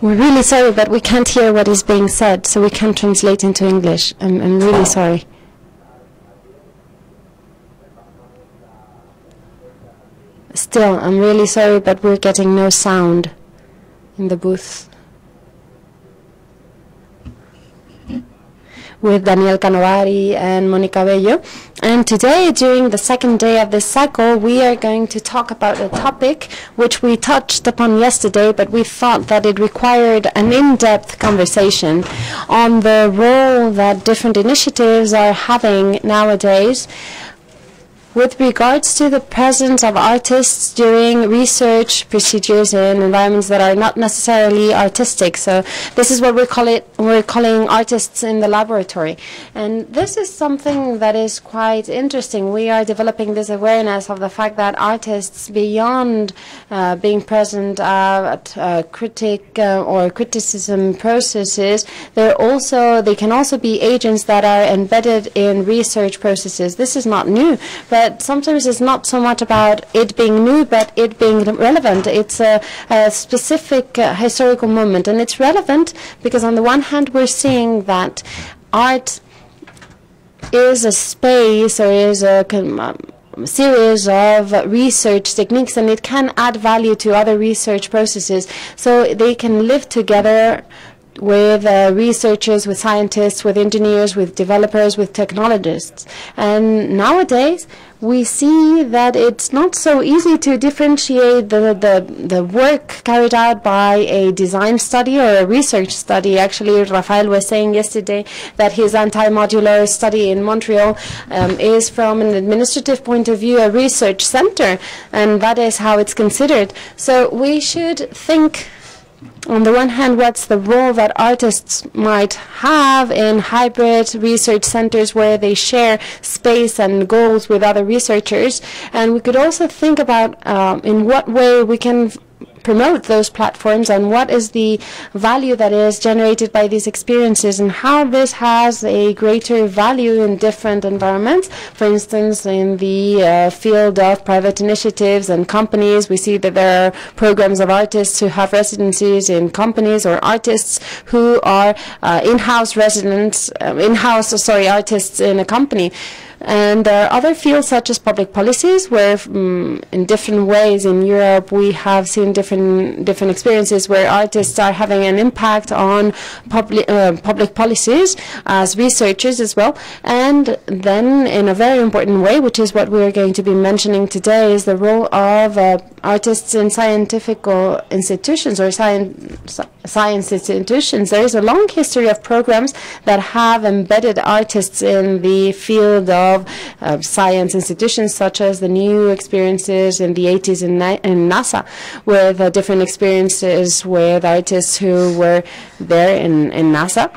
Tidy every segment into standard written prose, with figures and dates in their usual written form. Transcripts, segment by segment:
We're really sorry, but we can't hear what is being said, so we can't translate into English. I'm really sorry. Still, I'm really sorry, but we're getting no sound in the booth. With Daniel Canovari and Monica Bello. And today, during the second day of this cycle, we are going to talk about a topic which we touched upon yesterday, but we thought that it required an in-depth conversation on the role that different initiatives are having nowadays with regards to the presence of artists during research procedures in environments that are not necessarily artistic. So this is what we're calling artists in the laboratory. And this is something that is quite interesting. We are developing this awareness of the fact that artists, beyond being present at critic or criticism processes, they can also be agents that are embedded in research processes. This is not new, but sometimes it's not so much about it being new, but it being relevant. It's a specific historical moment, and it's relevant because on the one hand we're seeing that art is a space or is a series of research techniques, and it can add value to other research processes, so they can live together with researchers, with scientists, with engineers, with developers, with technologists. And nowadays we see that it's not so easy to differentiate the work carried out by a design study or a research study. Actually, Rafael was saying yesterday that his anti-modular study in Montreal is, from an administrative point of view, a research center, and that is how it's considered. So we should think, on the one hand, what's the role that artists might have in hybrid research centers where they share space and goals with other researchers, and we could also think about in what way we can promote those platforms and what is the value that is generated by these experiences and how this has a greater value in different environments. For instance, in the field of private initiatives and companies, we see that there are programs of artists who have residencies in companies, or artists who are in-house artists in a company. And there are other fields such as public policies, where in different ways in Europe we have seen different experiences where artists are having an impact on public policies as researchers as well. And then in a very important way, which is what we are going to be mentioning today, is the role of artists in scientific institutions or science institutions. There is a long history of programs that have embedded artists in the field of science institutions, such as the new experiences in the 80s in NASA, with different experiences with artists who were there in NASA.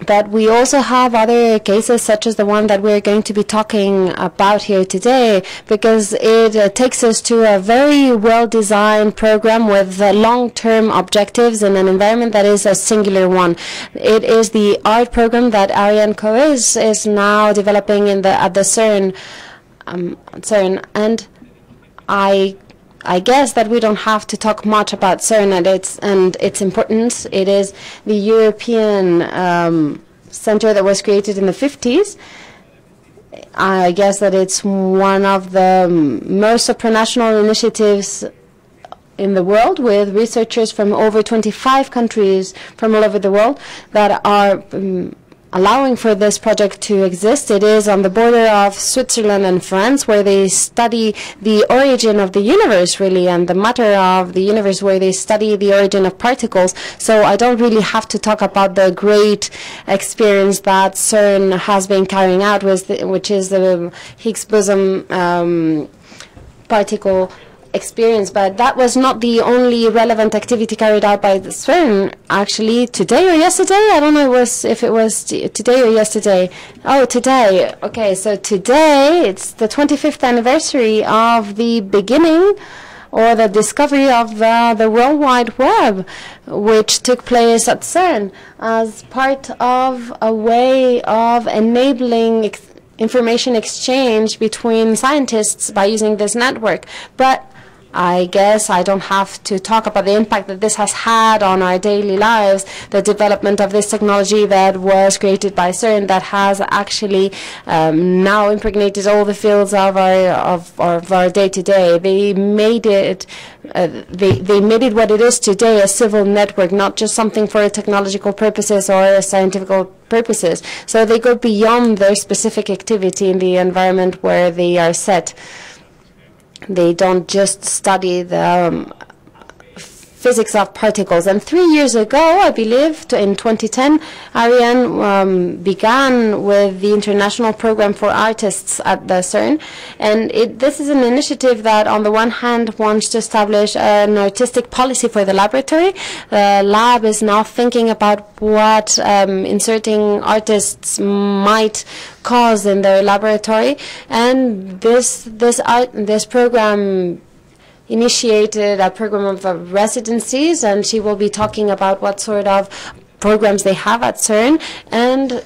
But we also have other cases, such as the one that we're going to be talking about here today, because it takes us to a very well-designed program with long-term objectives in an environment that is a singular one. It is the art program that Ariane Koek is now developing at the CERN, and I guess that we don't have to talk much about CERN and its importance. It is the European center that was created in the 50s. I guess that it's one of the most supranational initiatives in the world, with researchers from over 25 countries from all over the world that are allowing for this project to exist. It is on the border of Switzerland and France, where they study the origin of the universe, really, and the matter of the universe, where they study the origin of particles. So I don't really have to talk about the great experience that CERN has been carrying out, which is the Higgs boson particle experience. But that was not the only relevant activity carried out by the CERN. Actually, today or yesterday, I don't know if it was today or yesterday. Oh, today. Okay, so today it's the 25th anniversary of the beginning or the discovery of the World Wide Web, which took place at CERN as part of a way of enabling information exchange between scientists by using this network. But I guess I don't have to talk about the impact that this has had on our daily lives, the development of this technology that was created by CERN that has actually now impregnated all the fields of our day-to-day. They made it they made it what it is today, a civil network, not just something for technological purposes or scientific purposes. So they go beyond their specific activity in the environment where they are set. They don't just study the physics of particles. And 3 years ago, I believe, in 2010, Ariane began with the International Program for Artists at the CERN. And this is an initiative that, on the one hand, wants to establish an artistic policy for the laboratory. The lab is now thinking about what inserting artists might cause in their laboratory. And this program initiated a program of residencies, and she will be talking about what sort of programs they have at CERN. And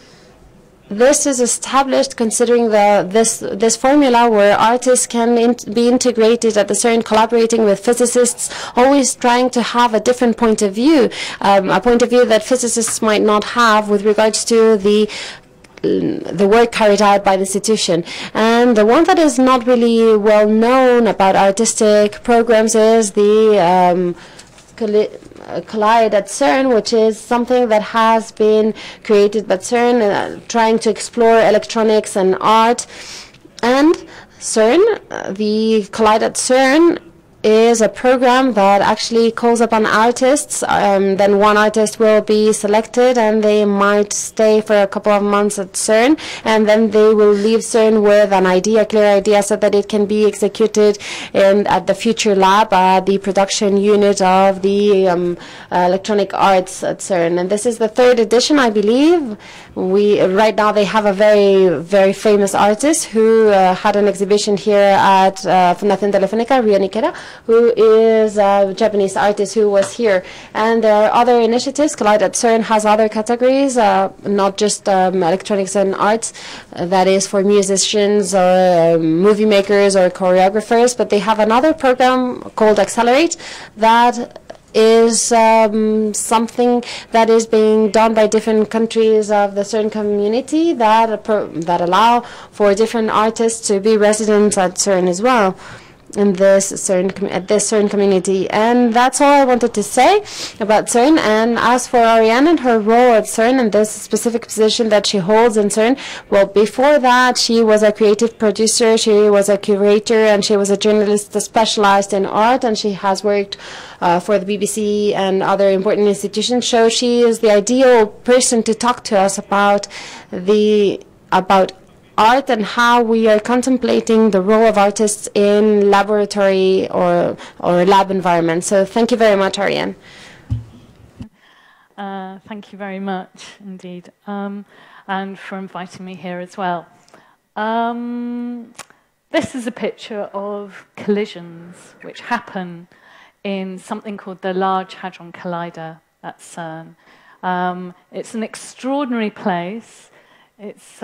this is established considering this formula where artists can be integrated at the CERN, collaborating with physicists, always trying to have a different point of view, a point of view that physicists might not have with regards to the work carried out by the institution. And the one that is not really well known about artistic programs is the Collide at CERN, which is something that has been created by CERN, trying to explore electronics and art. And CERN, the Collide at CERN, is a program that actually calls upon artists. Then one artist will be selected, and they might stay for a couple of months at CERN, and then they will leave CERN with an idea, a clear idea, so that it can be executed at the future lab, the production unit of the electronic arts at CERN. And this is the 3rd edition, I believe. Right now they have a very, very famous artist who had an exhibition here at Fundación Telefónica, Ariane Koek, who is a Japanese artist who was here. And there are other initiatives. Collide at CERN has other categories, not just electronics and arts, that is for musicians or movie makers or choreographers, but they have another program called Accelerate that is something that is being done by different countries of the CERN community that allow for different artists to be residents at CERN as well. In this CERN community. And that's all I wanted to say about CERN. And as for Ariane and her role at CERN and this specific position that she holds in CERN, well, before that she was a creative producer, she was a curator, and she was a journalist specialized in art, and she has worked for the BBC and other important institutions. So she is the ideal person to talk to us about art and how we are contemplating the role of artists in laboratory or lab environments. So thank you very much, Ariane. Thank you very much indeed, and for inviting me here as well. This is a picture of collisions which happen in something called the Large Hadron Collider at CERN. It's an extraordinary place. It's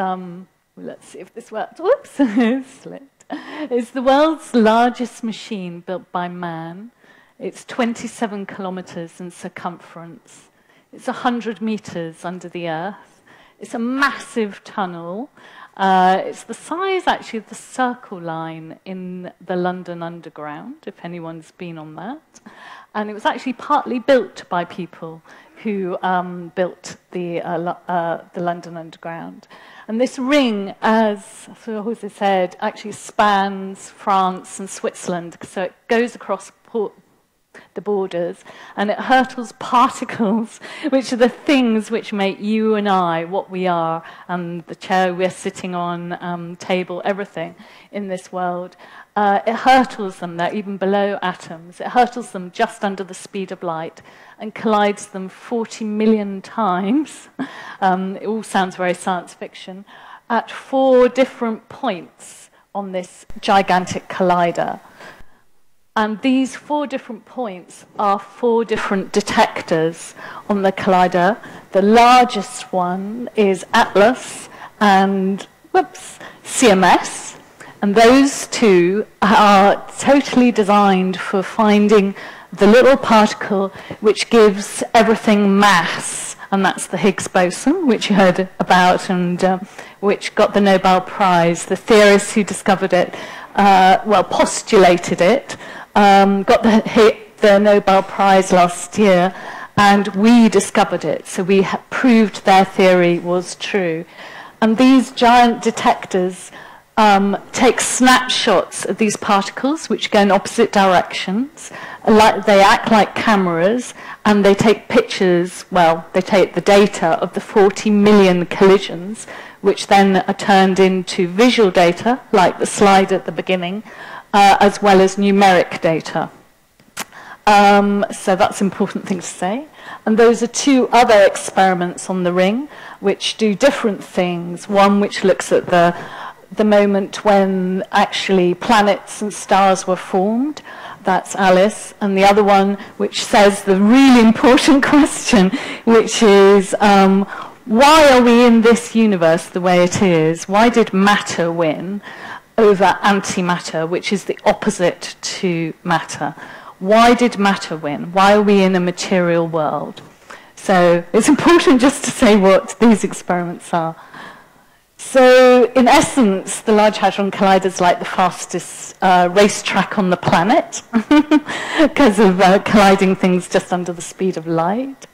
let's see if this works. Whoops, it slipped. It's the world's largest machine built by man. It's 27 kilometers in circumference. It's 100 meters under the earth. It's a massive tunnel. It's the size, actually, of the Circle Line in the London Underground, if anyone's been on that. And it was actually partly built by people who built the London Underground. And this ring, as Jose said, actually spans France and Switzerland, so it goes across the borders, and it hurtles particles, which are the things which make you and I what we are, and the chair we're sitting on, table, everything in this world. It hurtles them, they're even below atoms. It hurtles them just under the speed of light and collides them 40 million times. It all sounds very science fiction, at 4 different points on this gigantic collider. And these 4 different points are 4 different detectors on the collider. The largest one is Atlas and CMS. And those two are totally designed for finding the little particle which gives everything mass, and that's the Higgs boson, which you heard about, and which got the Nobel Prize. The theorists who discovered it, postulated it, got the Nobel Prize last year, and we discovered it. So we proved their theory was true. And these giant detectors take snapshots of these particles, which go in opposite directions. They act like cameras, and they take pictures, they take the data of the 40 million collisions, which then are turned into visual data, like the slide at the beginning, as well as numeric data. So that's an important thing to say. And those are two other experiments on the ring, which do different things. One which looks at the moment when actually planets and stars were formed. That's Alice. And the other one which says the really important question, which is, why are we in this universe the way it is? Why did matter win over antimatter, which is the opposite to matter? Why did matter win? Why are we in a material world? So it's important just to say what these experiments are. So in essence, the Large Hadron Collider is like the fastest racetrack on the planet because of colliding things just under the speed of light.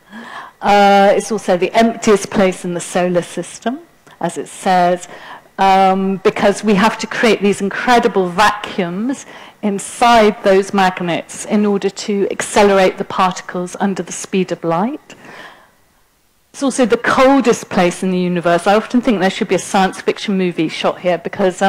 It's also the emptiest place in the solar system, as it says, because we have to create these incredible vacuums inside those magnets in order to accelerate the particles under the speed of light. It's also the coldest place in the universe. I often think there should be a science fiction movie shot here because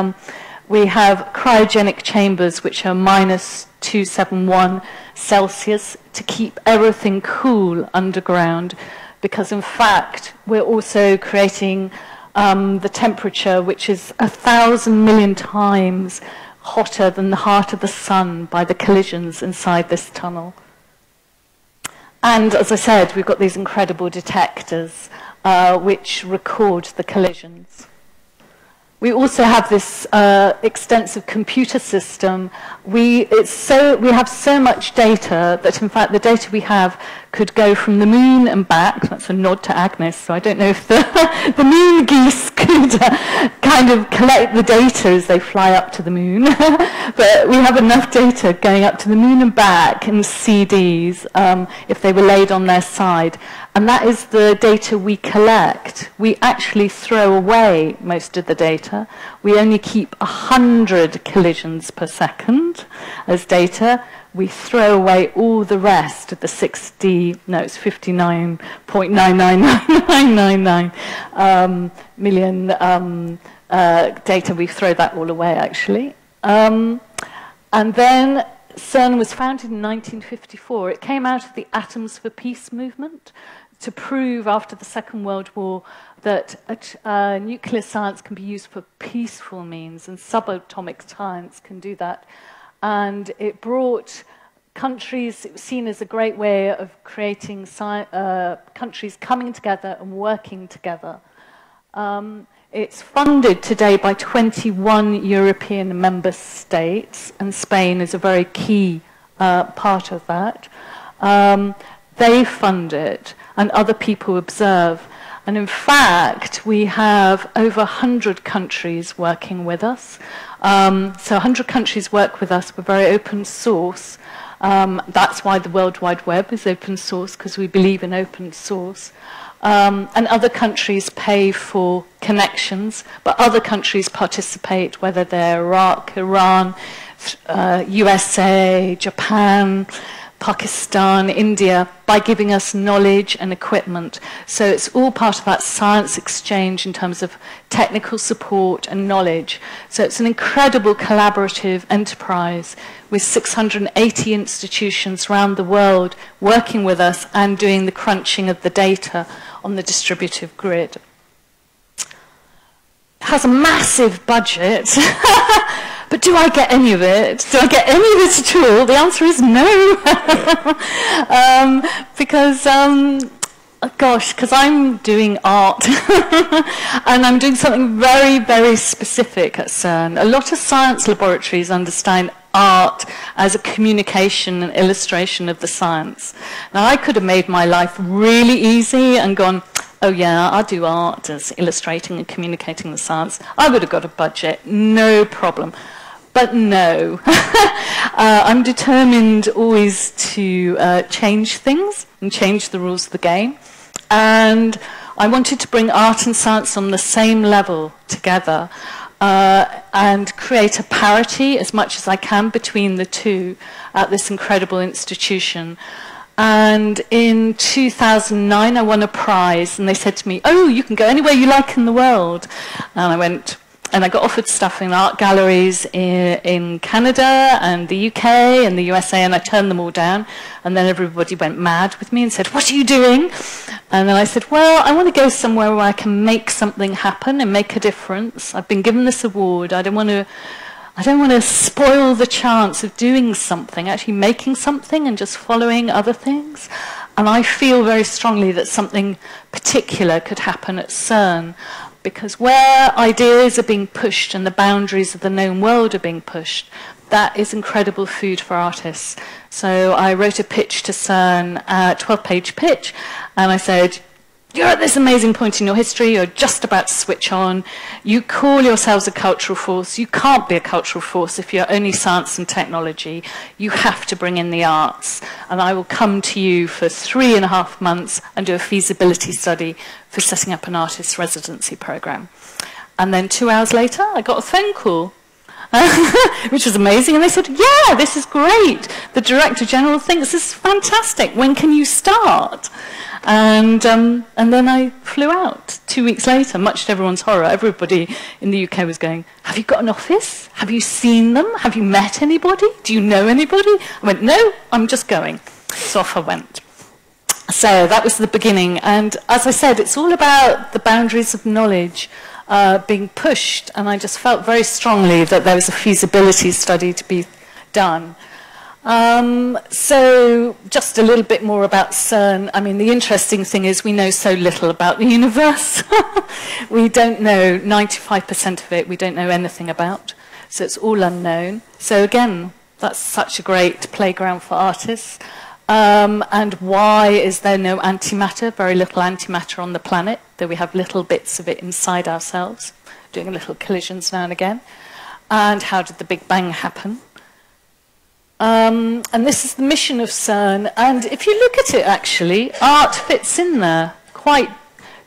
we have cryogenic chambers which are minus 271 Celsius to keep everything cool underground, because in fact we're also creating the temperature which is 1,000 million times hotter than the heart of the sun by the collisions inside this tunnel. And as I said, we've got these incredible detectors which record the collisions. We also have this extensive computer system. We have so much data that, in fact, the data we have could go from the moon and back. That's a nod to Agnes, so I don't know if the moon geese could kind of collect the data as they fly up to the moon. But we have enough data going up to the moon and back in CDs if they were laid on their side. And that is the data we collect. We actually throw away most of the data. We only keep 100 collisions per second as data. We throw away all the rest of the 59.999999 million data. We throw that all away, actually. And then CERN was founded in 1954. It came out of the Atoms for Peace movement to prove after the Second World War that nuclear science can be used for peaceful means, and subatomic science can do that. And it brought countries, it was seen as a great way of creating countries coming together and working together. It's funded today by 21 European member states, and Spain is a very key part of that. They fund it, and other people observe. And in fact, we have over 100 countries working with us. So 100 countries work with us. We're very open source. That's why the World Wide Web is open source, because we believe in open source. And other countries pay for connections, but other countries participate, whether they're Iraq, Iran, USA, Japan, Pakistan, India, by giving us knowledge and equipment. So it's all part of that science exchange in terms of technical support and knowledge. So it's an incredible collaborative enterprise with 680 institutions around the world working with us and doing the crunching of the data on the distributive grid. It has a massive budget. But do I get any of it? Do I get any of it at all? The answer is no. Because Gosh, because I'm doing art and I'm doing something very, very specific at CERN. A lot of science laboratories understand art as a communication and illustration of the science. Now, I could have made my life really easy and gone, oh yeah, I'll do art as illustrating and communicating the science. I would have got a budget, no problem. But no, I'm determined always to change things and change the rules of the game. And I wanted to bring art and science on the same level together and create a parity as much as I can between the two at this incredible institution. And in 2009, I won a prize, and they said to me, oh, you can go anywhere you like in the world. And I went, and I got offered stuff in art galleries in Canada and the UK and the USA, and I turned them all down. And then everybody went mad with me and said, what are you doing? And then I said, well, I want to go somewhere where I can make something happen and make a difference. I've been given this award. I don't want to spoil the chance of doing something, actually making something and just following other things. And I feel very strongly that something particular could happen at CERN, because where ideas are being pushed and the boundaries of the known world are being pushed, that is incredible food for artists. So I wrote a pitch to CERN, a 12-page pitch, and I said, you're at this amazing point in your history, you're just about to switch on, you call yourselves a cultural force, you can't be a cultural force if you're only science and technology, you have to bring in the arts, and I will come to you for 3.5 months and do a feasibility study for setting up an artist residency program. And then 2 hours later, I got a phone call, which was amazing, and they said, yeah, this is great, the Director General thinks this is fantastic, when can you start? And then I flew out 2 weeks later, much to everyone's horror. Everybody in the UK was going, have you got an office? Have you seen them? Have you met anybody? Do you know anybody? I went, no, I'm just going. So off I went. So that was the beginning. And as I said, it's all about the boundaries of knowledge being pushed. And I just felt very strongly that there was a feasibility study to be done. So just a little bit more about CERN. I mean, the interesting thing is we know so little about the universe. We don't know 95% of it. We don't know anything about. So it's all unknown. So again, that's such a great playground for artists. And why is there no antimatter? Very little antimatter on the planet, though we have little bits of it inside ourselves, doing little collisions now and again. And how did the Big Bang happen? And this is the mission of CERN, and if you look at it actually, art fits in there quite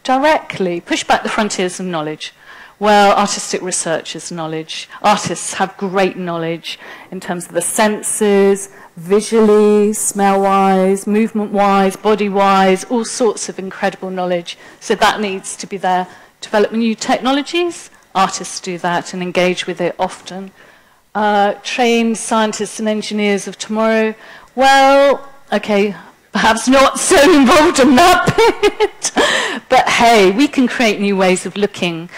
directly. Push back the frontiers of knowledge. Well, artistic research is knowledge. Artists have great knowledge in terms of the senses, visually, smell-wise, movement-wise, body-wise, all sorts of incredible knowledge. So that needs to be there. Develop new technologies, artists do that and engage with it often. Train scientists and engineers of tomorrow, well, okay, perhaps not so involved in that bit, but hey, we can create new ways of looking,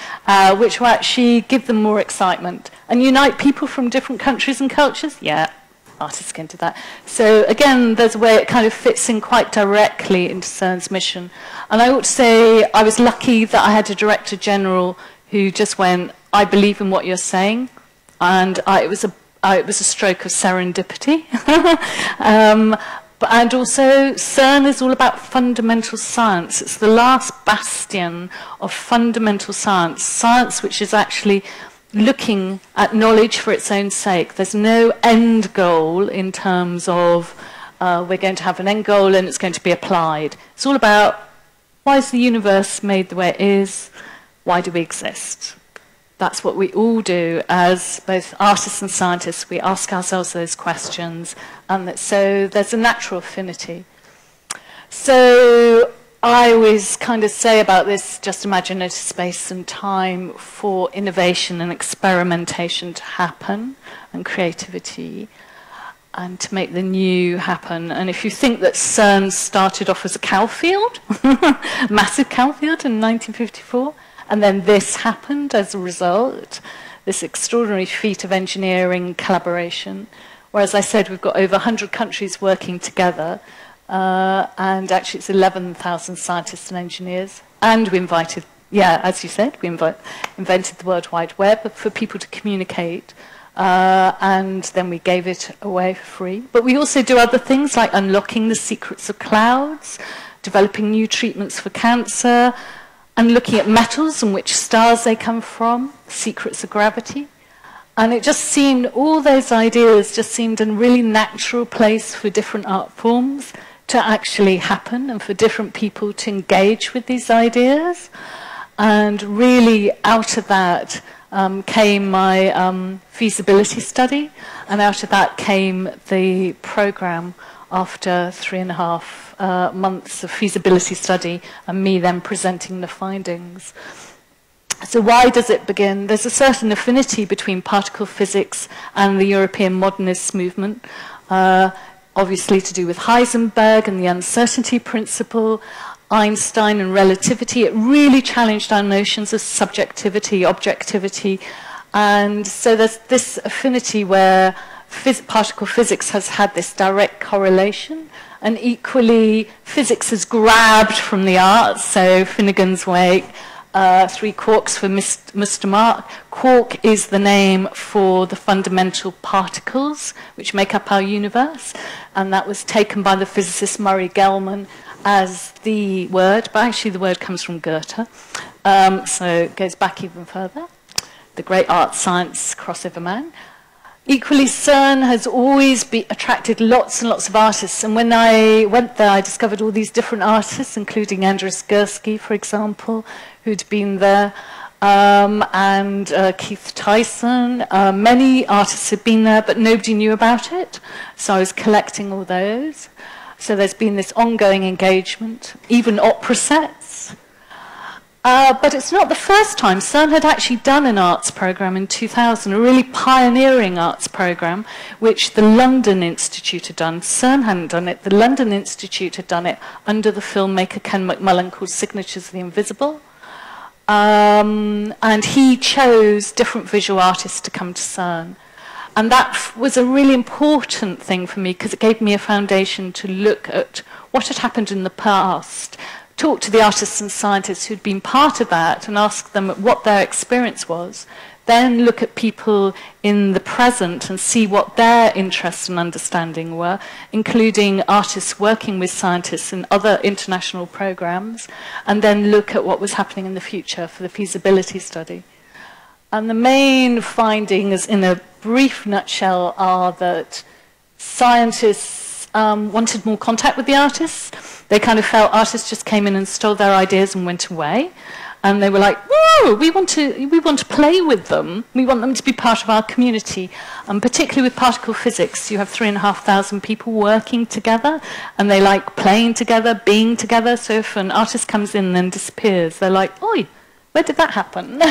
which will actually give them more excitement. And unite people from different countries and cultures? Yeah, artists can do that. So again, there's a way it kind of fits in quite directly into CERN's mission. And I ought to say I was lucky that I had a Director General who just went, I believe in what you're saying. And it was a stroke of serendipity. And also, CERN is all about fundamental science. It's the last bastion of fundamental science, science which is actually looking at knowledge for its own sake. There's no end goal in terms of we're going to have an end goal and it's going to be applied. It's all about why is the universe made the way it is? Why do we exist? That's what we all do as both artists and scientists. We ask ourselves those questions, and so there's a natural affinity. So I always kind of say about this, just imagine a space and time for innovation and experimentation to happen, and creativity, and to make the new happen. And if you think that CERN started off as a cow field, massive cow field in 1954, and then this happened as a result, this extraordinary feat of engineering collaboration, where, as I said, we've got over 100 countries working together. and actually it's 11,000 scientists and engineers. And we invited, yeah, as you said, we invented the World Wide Web for people to communicate. And then we gave it away for free. But we also do other things like unlocking the secrets of clouds, developing new treatments for cancer, and looking at metals and which stars they come from, secrets of gravity. And it just seemed, all those ideas just seemed a really natural place for different art forms to actually happen and for different people to engage with these ideas. And really out of that came my feasibility study, and out of that came the program after 3.5 months of feasibility study and me then presenting the findings. So why does it begin? There's a certain affinity between particle physics and the European modernist movement, obviously to do with Heisenberg and the uncertainty principle, Einstein and relativity. It really challenged our notions of subjectivity, objectivity, and so there's this affinity where particle physics has had this direct correlation, and equally physics has grabbed from the arts, so Finnegan's Wake, 3 quarks for Mr. Mark. Quark is the name for the fundamental particles which make up our universe, and that was taken by the physicist Murray Gell-Mann as the word, but actually the word comes from Goethe, so it goes back even further. The great art science crossover man. Equally, CERN has always attracted lots and lots of artists, and when I went there I discovered all these different artists, including Andres Gursky, for example, who'd been there, and Keith Tyson. Many artists had been there, but nobody knew about it, so I was collecting all those. So there's been this ongoing engagement, even opera sets. But it's not the first time. CERN had actually done an arts program in 2000, a really pioneering arts program, which the London Institute had done. CERN hadn't done it. The London Institute had done it under the filmmaker Ken McMullen, called Signatures of the Invisible. And he chose different visual artists to come to CERN. And that was a really important thing for me, because it gave me a foundation to look at what had happened in the past, talk to the artists and scientists who'd been part of that and ask them what their experience was, then look at people in the present and see what their interests and understanding were, including artists working with scientists in other international programs, and then look at what was happening in the future for the feasibility study. And the main findings, in a brief nutshell, are that scientists wanted more contact with the artists. They kind of felt artists just came in and stole their ideas and went away. And they were like, whoa, we want to play with them. We want them to be part of our community. And particularly with particle physics, you have 3,500 people working together, and they like playing together, being together. So if an artist comes in and then disappears, they're like, oi, where did that happen?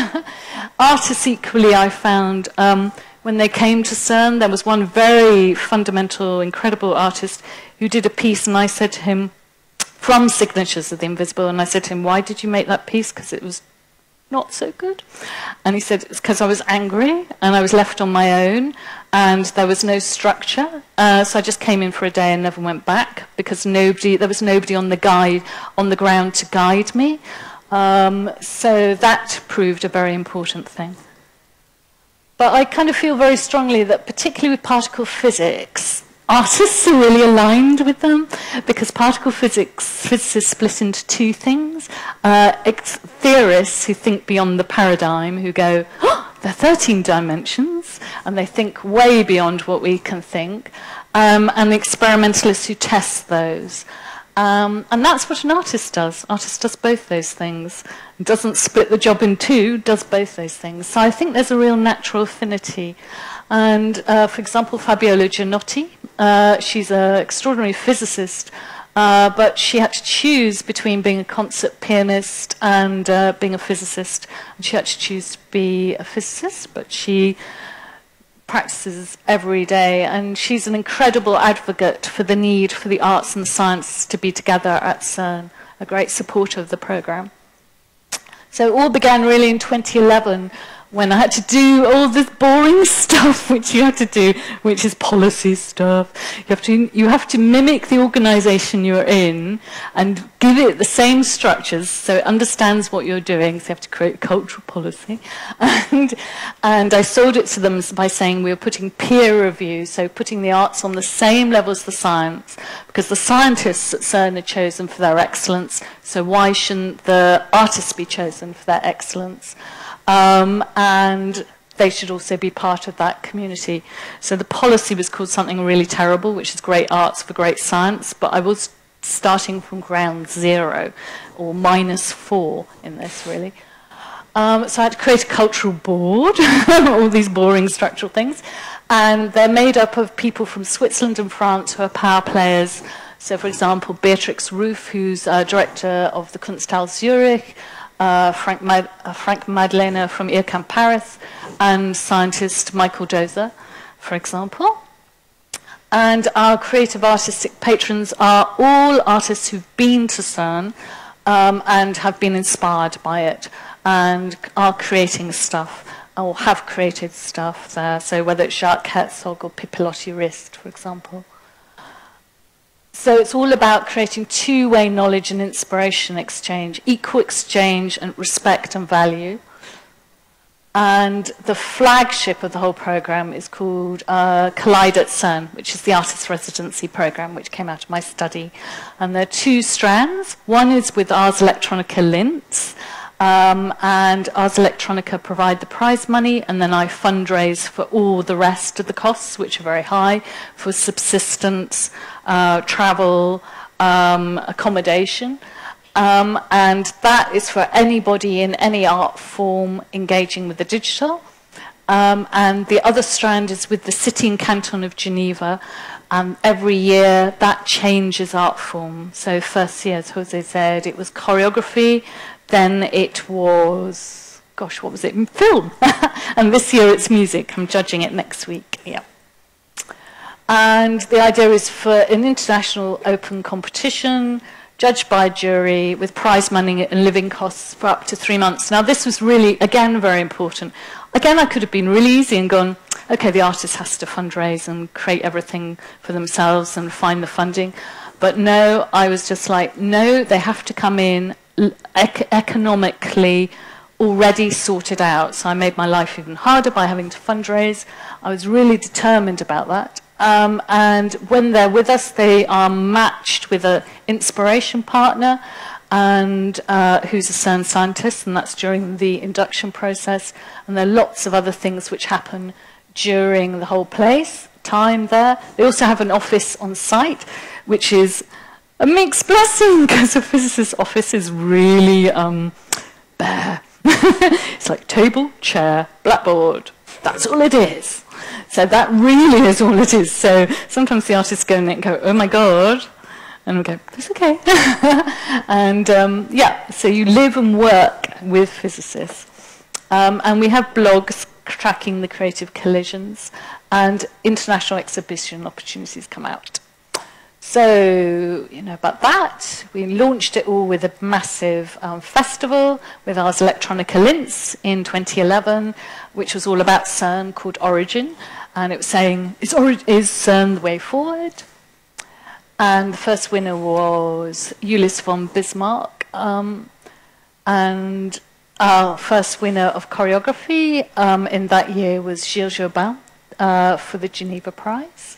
Artists equally, I found, when they came to CERN, there was one very fundamental, incredible artist who did a piece, and I said to him, from Signatures of the Invisible, and I said to him, why did you make that piece? Because it was not so good. And he said, it's because I was angry, and I was left on my own, and there was no structure. So I just came in for a day and never went back, because there was nobody on the ground to guide me. So that proved a very important thing. But I kind of feel very strongly that, particularly with particle physics, artists are really aligned with them, because particle physicists split into two things. Theorists who think beyond the paradigm, who go, oh, there are 13 dimensions, and they think way beyond what we can think, and the experimentalists who test those. And that's what an artist does. An artist does both those things. Doesn't split the job in two, does both those things. So I think there's a real natural affinity. And, for example, Fabiola Gianotti, she's an extraordinary physicist, but she had to choose between being a concert pianist and being a physicist. And she had to choose to be a physicist, but she practices every day, and she's an incredible advocate for the need for the arts and science to be together at CERN, a great supporter of the program. So it all began really in 2011, when I had to do all this boring stuff which you have to do, which is policy stuff. You have to mimic the organization you're in and give it the same structures so it understands what you're doing. So you have to create cultural policy. And I sold it to them by saying we were putting peer review, so putting the arts on the same level as the science, because the scientists at CERN are chosen for their excellence, so why shouldn't the artists be chosen for their excellence? And they should also be part of that community. So the policy was called something really terrible, which is great arts for great science, but I was starting from ground zero, or -4 in this, really. So I had to create a cultural board, all these boring structural things, and they're made up of people from Switzerland and France who are power players. So, for example, Beatrix Roof, who's director of the Kunsthalle Zurich, Frank Madlener from IRCAM Paris, and scientist Michael Dozer, for example. And our creative artistic patrons are all artists who've been to CERN and have been inspired by it and are creating stuff or have created stuff there. So whether it's Jacques Herzog or Pipilotti Rist, for example. So it's all about creating two-way knowledge and inspiration exchange, equal exchange and respect and value. And the flagship of the whole program is called Collide CERN, which is the artist residency program, which came out of my study. And there are two strands. One is with Ars Electronica Linz, and Ars Electronica provide the prize money, and then I fundraise for all the rest of the costs, which are very high, for subsistence, travel, accommodation. And that is for anybody in any art form engaging with the digital. And the other strand is with the city and canton of Geneva. Every year that changes art form. So first year, as Jose said, it was choreography. Then it was, gosh, what was it? Film. And this year it's music. I'm judging it next week. Yeah. And the idea is for an international open competition, judged by a jury, with prize money and living costs for up to 3 months. Now, this was really, again, very important. Again, I could have been really easy and gone, okay, the artist has to fundraise and create everything for themselves and find the funding. But no, I was just like, no, they have to come in economically already sorted out. So I made my life even harder by having to fundraise. I was really determined about that. And when they're with us, they are matched with an inspiration partner and who's a CERN scientist, and that's during the induction process. And there are lots of other things which happen during the whole time there. They also have an office on site, which is a mixed blessing, because a physicist's office is really bare. It's like table, chair, blackboard. That's all it is. So that really is all it is. So sometimes the artists go in there and go, oh my God. And we go, that's okay. And yeah, so you live and work with physicists. And we have blogs tracking the creative collisions, and international exhibition opportunities come out. So, you know about that. We launched it all with a massive festival with Ars Electronica Linz in 2011, which was all about CERN, called Origin. And it was saying, is CERN the way forward? And the first winner was Julius von Bismarck. And our first winner of choreography in that year was Gilles Jobin for the Geneva Prize.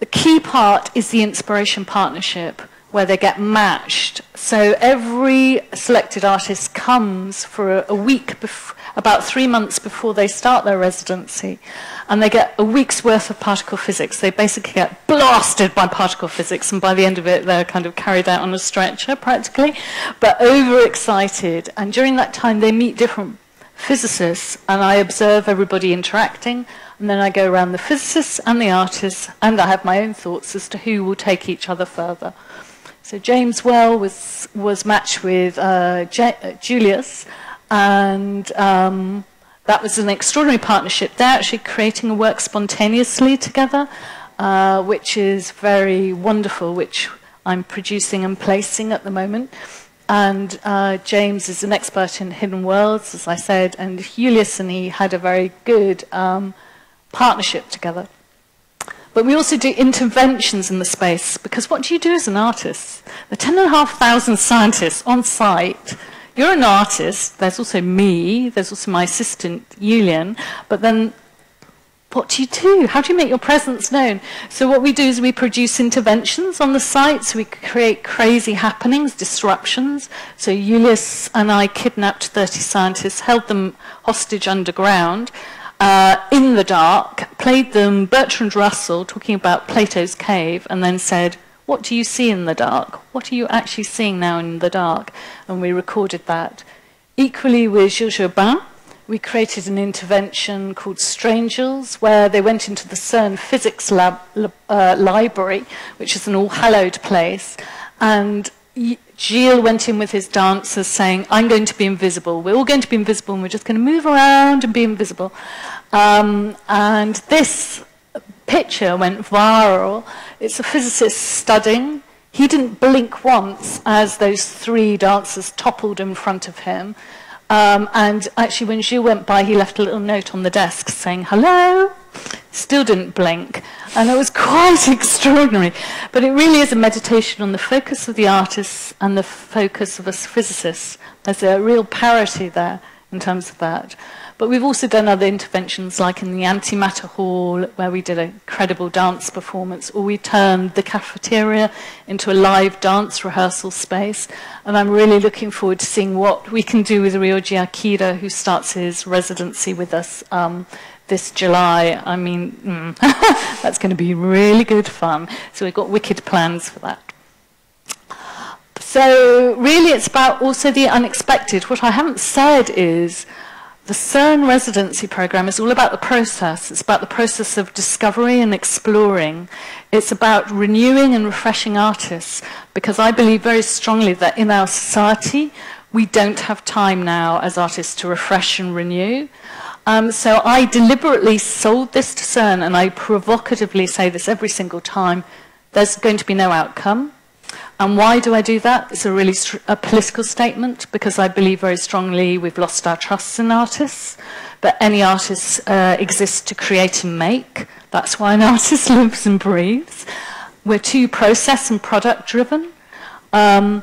The key part is the inspiration partnership, where they get matched. So every selected artist comes for a week, about 3 months before they start their residency, and they get a week's worth of particle physics. They basically get blasted by particle physics, and by the end of it, they're kind of carried out on a stretcher, practically, but overexcited. And during that time, they meet different physicists, and I observe everybody interacting. And then I go around the physicists and the artists, and I have my own thoughts as to who will take each other further. So James Well was matched with Julius, and that was an extraordinary partnership. They're actually creating a work spontaneously together, which is very wonderful, which I'm producing and placing at the moment. And James is an expert in hidden worlds, as I said, and Julius and he had a very good partnership together. But we also do interventions in the space, because what do you do as an artist? The 10,500 scientists on site. You're an artist, there's also me, there's also my assistant, Julian, but then what do you do? How do you make your presence known? So what we do is we produce interventions on the site, so we create crazy happenings, disruptions. So Julius and I kidnapped 30 scientists, held them hostage underground, in the dark, played them Bertrand Russell talking about Plato's cave, and then said, what do you see in the dark? What are you actually seeing now in the dark? And we recorded that. Equally with Gilles Jobin, we created an intervention called Strangers, where they went into the CERN physics library, which is an all-hallowed place, and Gilles went in with his dancers saying, I'm going to be invisible. We're all going to be invisible, and we're just going to move around and be invisible. And this picture went viral. It's a physicist studying. He didn't blink once as those 3 dancers toppled in front of him. And actually, when Gilles went by, he left a little note on the desk saying, hello. Still didn't blink. And it was quite extraordinary. But it really is a meditation on the focus of the artists and the focus of us physicists. There's a real parity there in terms of that. But we've also done other interventions, like in the antimatter hall, where we did a credible dance performance, or we turned the cafeteria into a live dance rehearsal space. And I'm really looking forward to seeing what we can do with Ryoji Akira, who starts his residency with us this July. I mean, that's going to be really good fun. So we've got wicked plans for that. So really it's about also the unexpected. What I haven't said is the CERN residency program is all about the process. It's about the process of discovery and exploring. It's about renewing and refreshing artists, because I believe very strongly that in our society, we don't have time now as artists to refresh and renew. So I deliberately sold this to CERN, and I provocatively say this every single time, there's going to be no outcome. And why do I do that? It's a really a political statement, because I believe very strongly we've lost our trust in artists, but any artist exists to create and make. That's why an artist lives and breathes. We're too process and product driven, and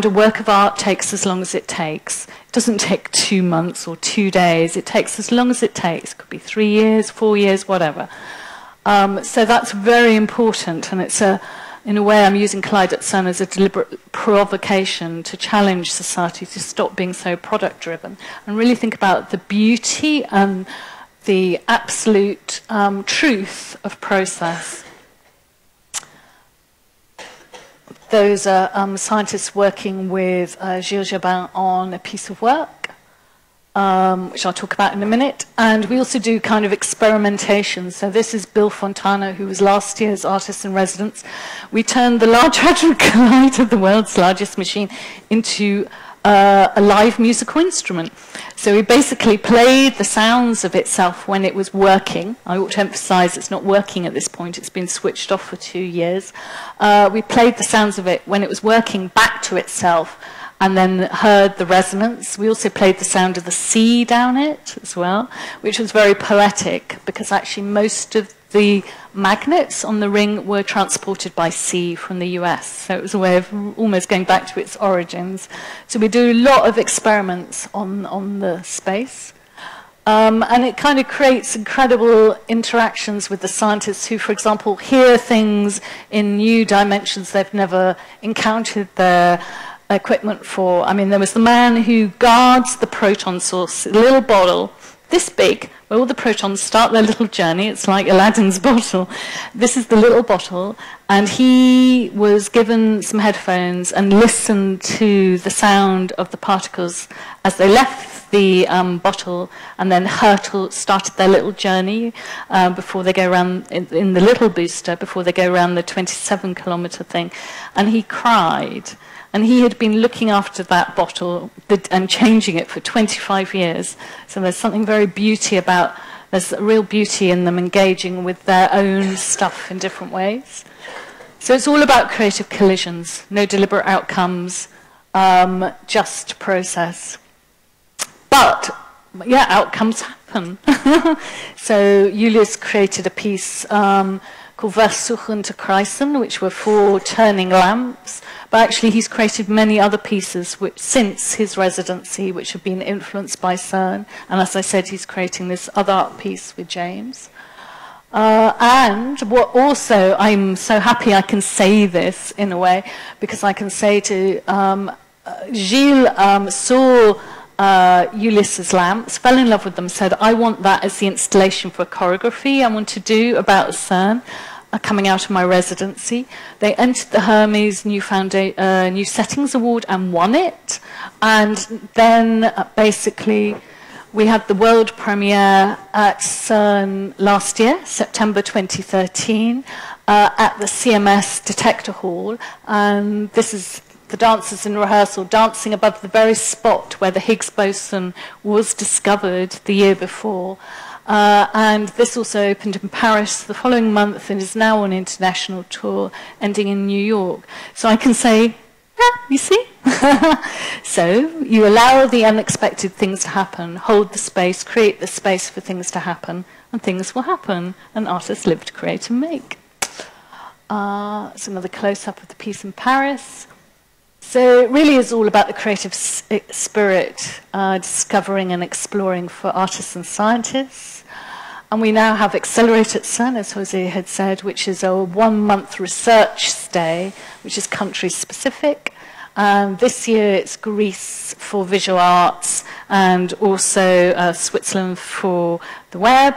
a work of art takes as long as it takes. It doesn't take 2 months or 2 days. It takes as long as it takes. It could be 3 years, 4 years, whatever. So that's very important, and it's in a way, I'm using Collide CERN as a deliberate provocation to challenge society to stop being so product-driven and really think about the beauty and the absolute truth of process. Those are scientists working with Gilles Jobin on a piece of work, which I'll talk about in a minute. And we also do kind of experimentation. So this is Bill Fontana, who was last year's artist in residence. We turned the Large Hadron Collider, the world's largest machine, into a live musical instrument. So we basically played the sounds of itself when it was working. I ought to emphasize it's not working at this point. It's been switched off for 2 years. We played the sounds of it when it was working back to itself, and then heard the resonance. We also played the sound of the sea down it as well, which was very poetic, because actually most of the magnets on the ring were transported by sea from the US. So it was a way of almost going back to its origins. So we do a lot of experiments on the space. And it kind of creates incredible interactions with the scientists who, for example, hear things in new dimensions they've never encountered their equipment for. I mean, there was the man who guards the proton source, a little bottle this big, where all the protons start their little journey. It's like Aladdin's bottle. This is the little bottle, and he was given some headphones and listened to the sound of the particles as they left the bottle and then started their little journey before they go around in the little booster, before they go around the 27-kilometer thing. And he cried. And he had been looking after that bottle and changing it for 25 years. So there's something very there's a real beauty in them engaging with their own stuff in different ways. So it's all about creative collisions, no deliberate outcomes, just process. But, yeah, outcomes happen. So Julius created a piece called Versuchen zu kreisen, which were 4 turning lamps. But actually, he's created many other pieces which, since his residency, which have been influenced by CERN. And as I said, he's creating this other art piece with James. And what also, I'm so happy I can say this in a way, because I can say to Gilles saw Ulysses lamps, fell in love with them, said, I want that as the installation for a choreography I want to do about CERN, coming out of my residency. They entered the Hermes New Settings Award and won it. And then basically we had the world premiere at CERN last year, September 2013, at the CMS Detector Hall. And this is the dancers in rehearsal dancing above the very spot where the Higgs boson was discovered the year before. And this also opened in Paris the following month and is now on international tour, ending in New York. So I can say, yeah, you see? So you allow the unexpected things to happen, hold the space, create the space for things to happen, and things will happen, and artists live to create and make. It's another close-up of the piece in Paris. So it really is all about the creative spirit, discovering and exploring for artists and scientists. And we now have Accelerate at CERN, as Jose had said, which is a 1-month research stay, which is country-specific. This year it's Greece for visual arts and also Switzerland for the web.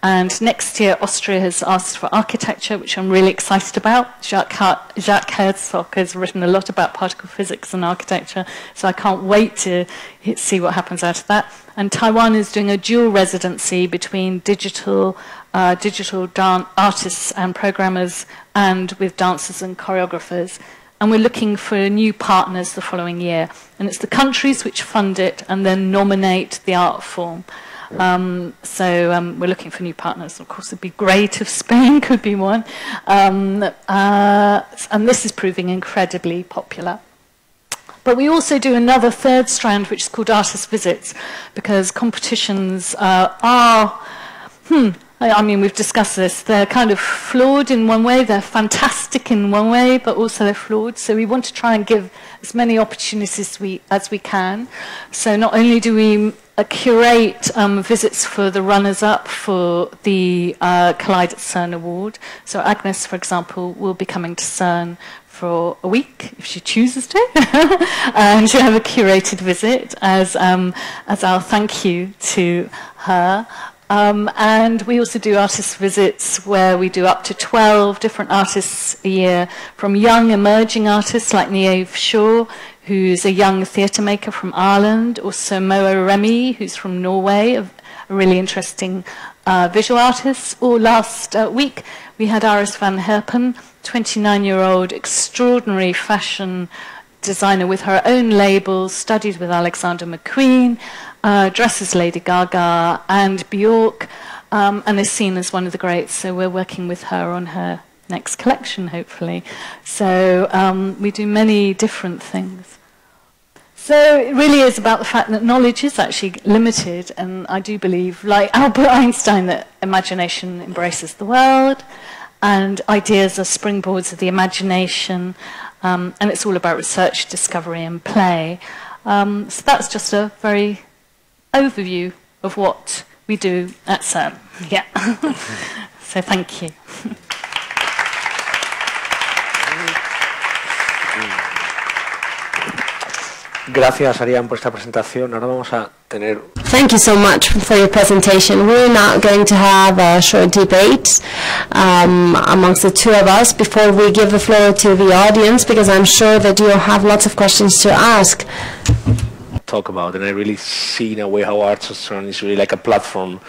And next year, Austria has asked for architecture, which I'm really excited about. Jacques Herzog has written a lot about particle physics and architecture, so I can't wait to see what happens out of that. And Taiwan is doing a dual residency between digital artists and programmers and with dancers and choreographers. And we're looking for new partners the following year. And it's the countries which fund it and then nominate the art form. So we're looking for new partners. Of course, it'd be great if Spain could be one. And this is proving incredibly popular. But we also do another third strand, which is called artist visits, because competitions I mean, we've discussed this. They're kind of flawed in one way. They're fantastic in one way, but also they're flawed. So we want to try and give as many opportunities as we can. So not only do we curate visits for the runners-up for the Collide CERN Award. So Agnes, for example, will be coming to CERN for a week, if she chooses to, and she'll have a curated visit as our thank you to her. And we also do artist visits where we do up to 12 different artists a year, from young emerging artists like Niamh Shaw, who's a young theatre maker from Ireland, also Moa Remy, who's from Norway, a really interesting visual artist. Or last week we had Iris van Herpen, 29-year-old extraordinary fashion designer with her own label, studied with Alexander McQueen, dresses Lady Gaga and Bjork, and is seen as one of the greats. So we're working with her on her next collection, hopefully. So we do many different things. So it really is about the fact that knowledge is actually limited, and I do believe, like Albert Einstein, that imagination embraces the world, and ideas are springboards of the imagination, and it's all about research, discovery, and play. So that's just a very overview of what we do at CERN. Yeah. So thank you. Gracias, Ariane, por esta presentación. Ahora vamos a tener... Thank you so much for your presentation. We're now going to have a short debate amongst the two of us before we give the floor to the audience, because I'm sure that you'll have lots of questions to ask. Talk about, and I really see in a way how Arts at CERN is really like a platform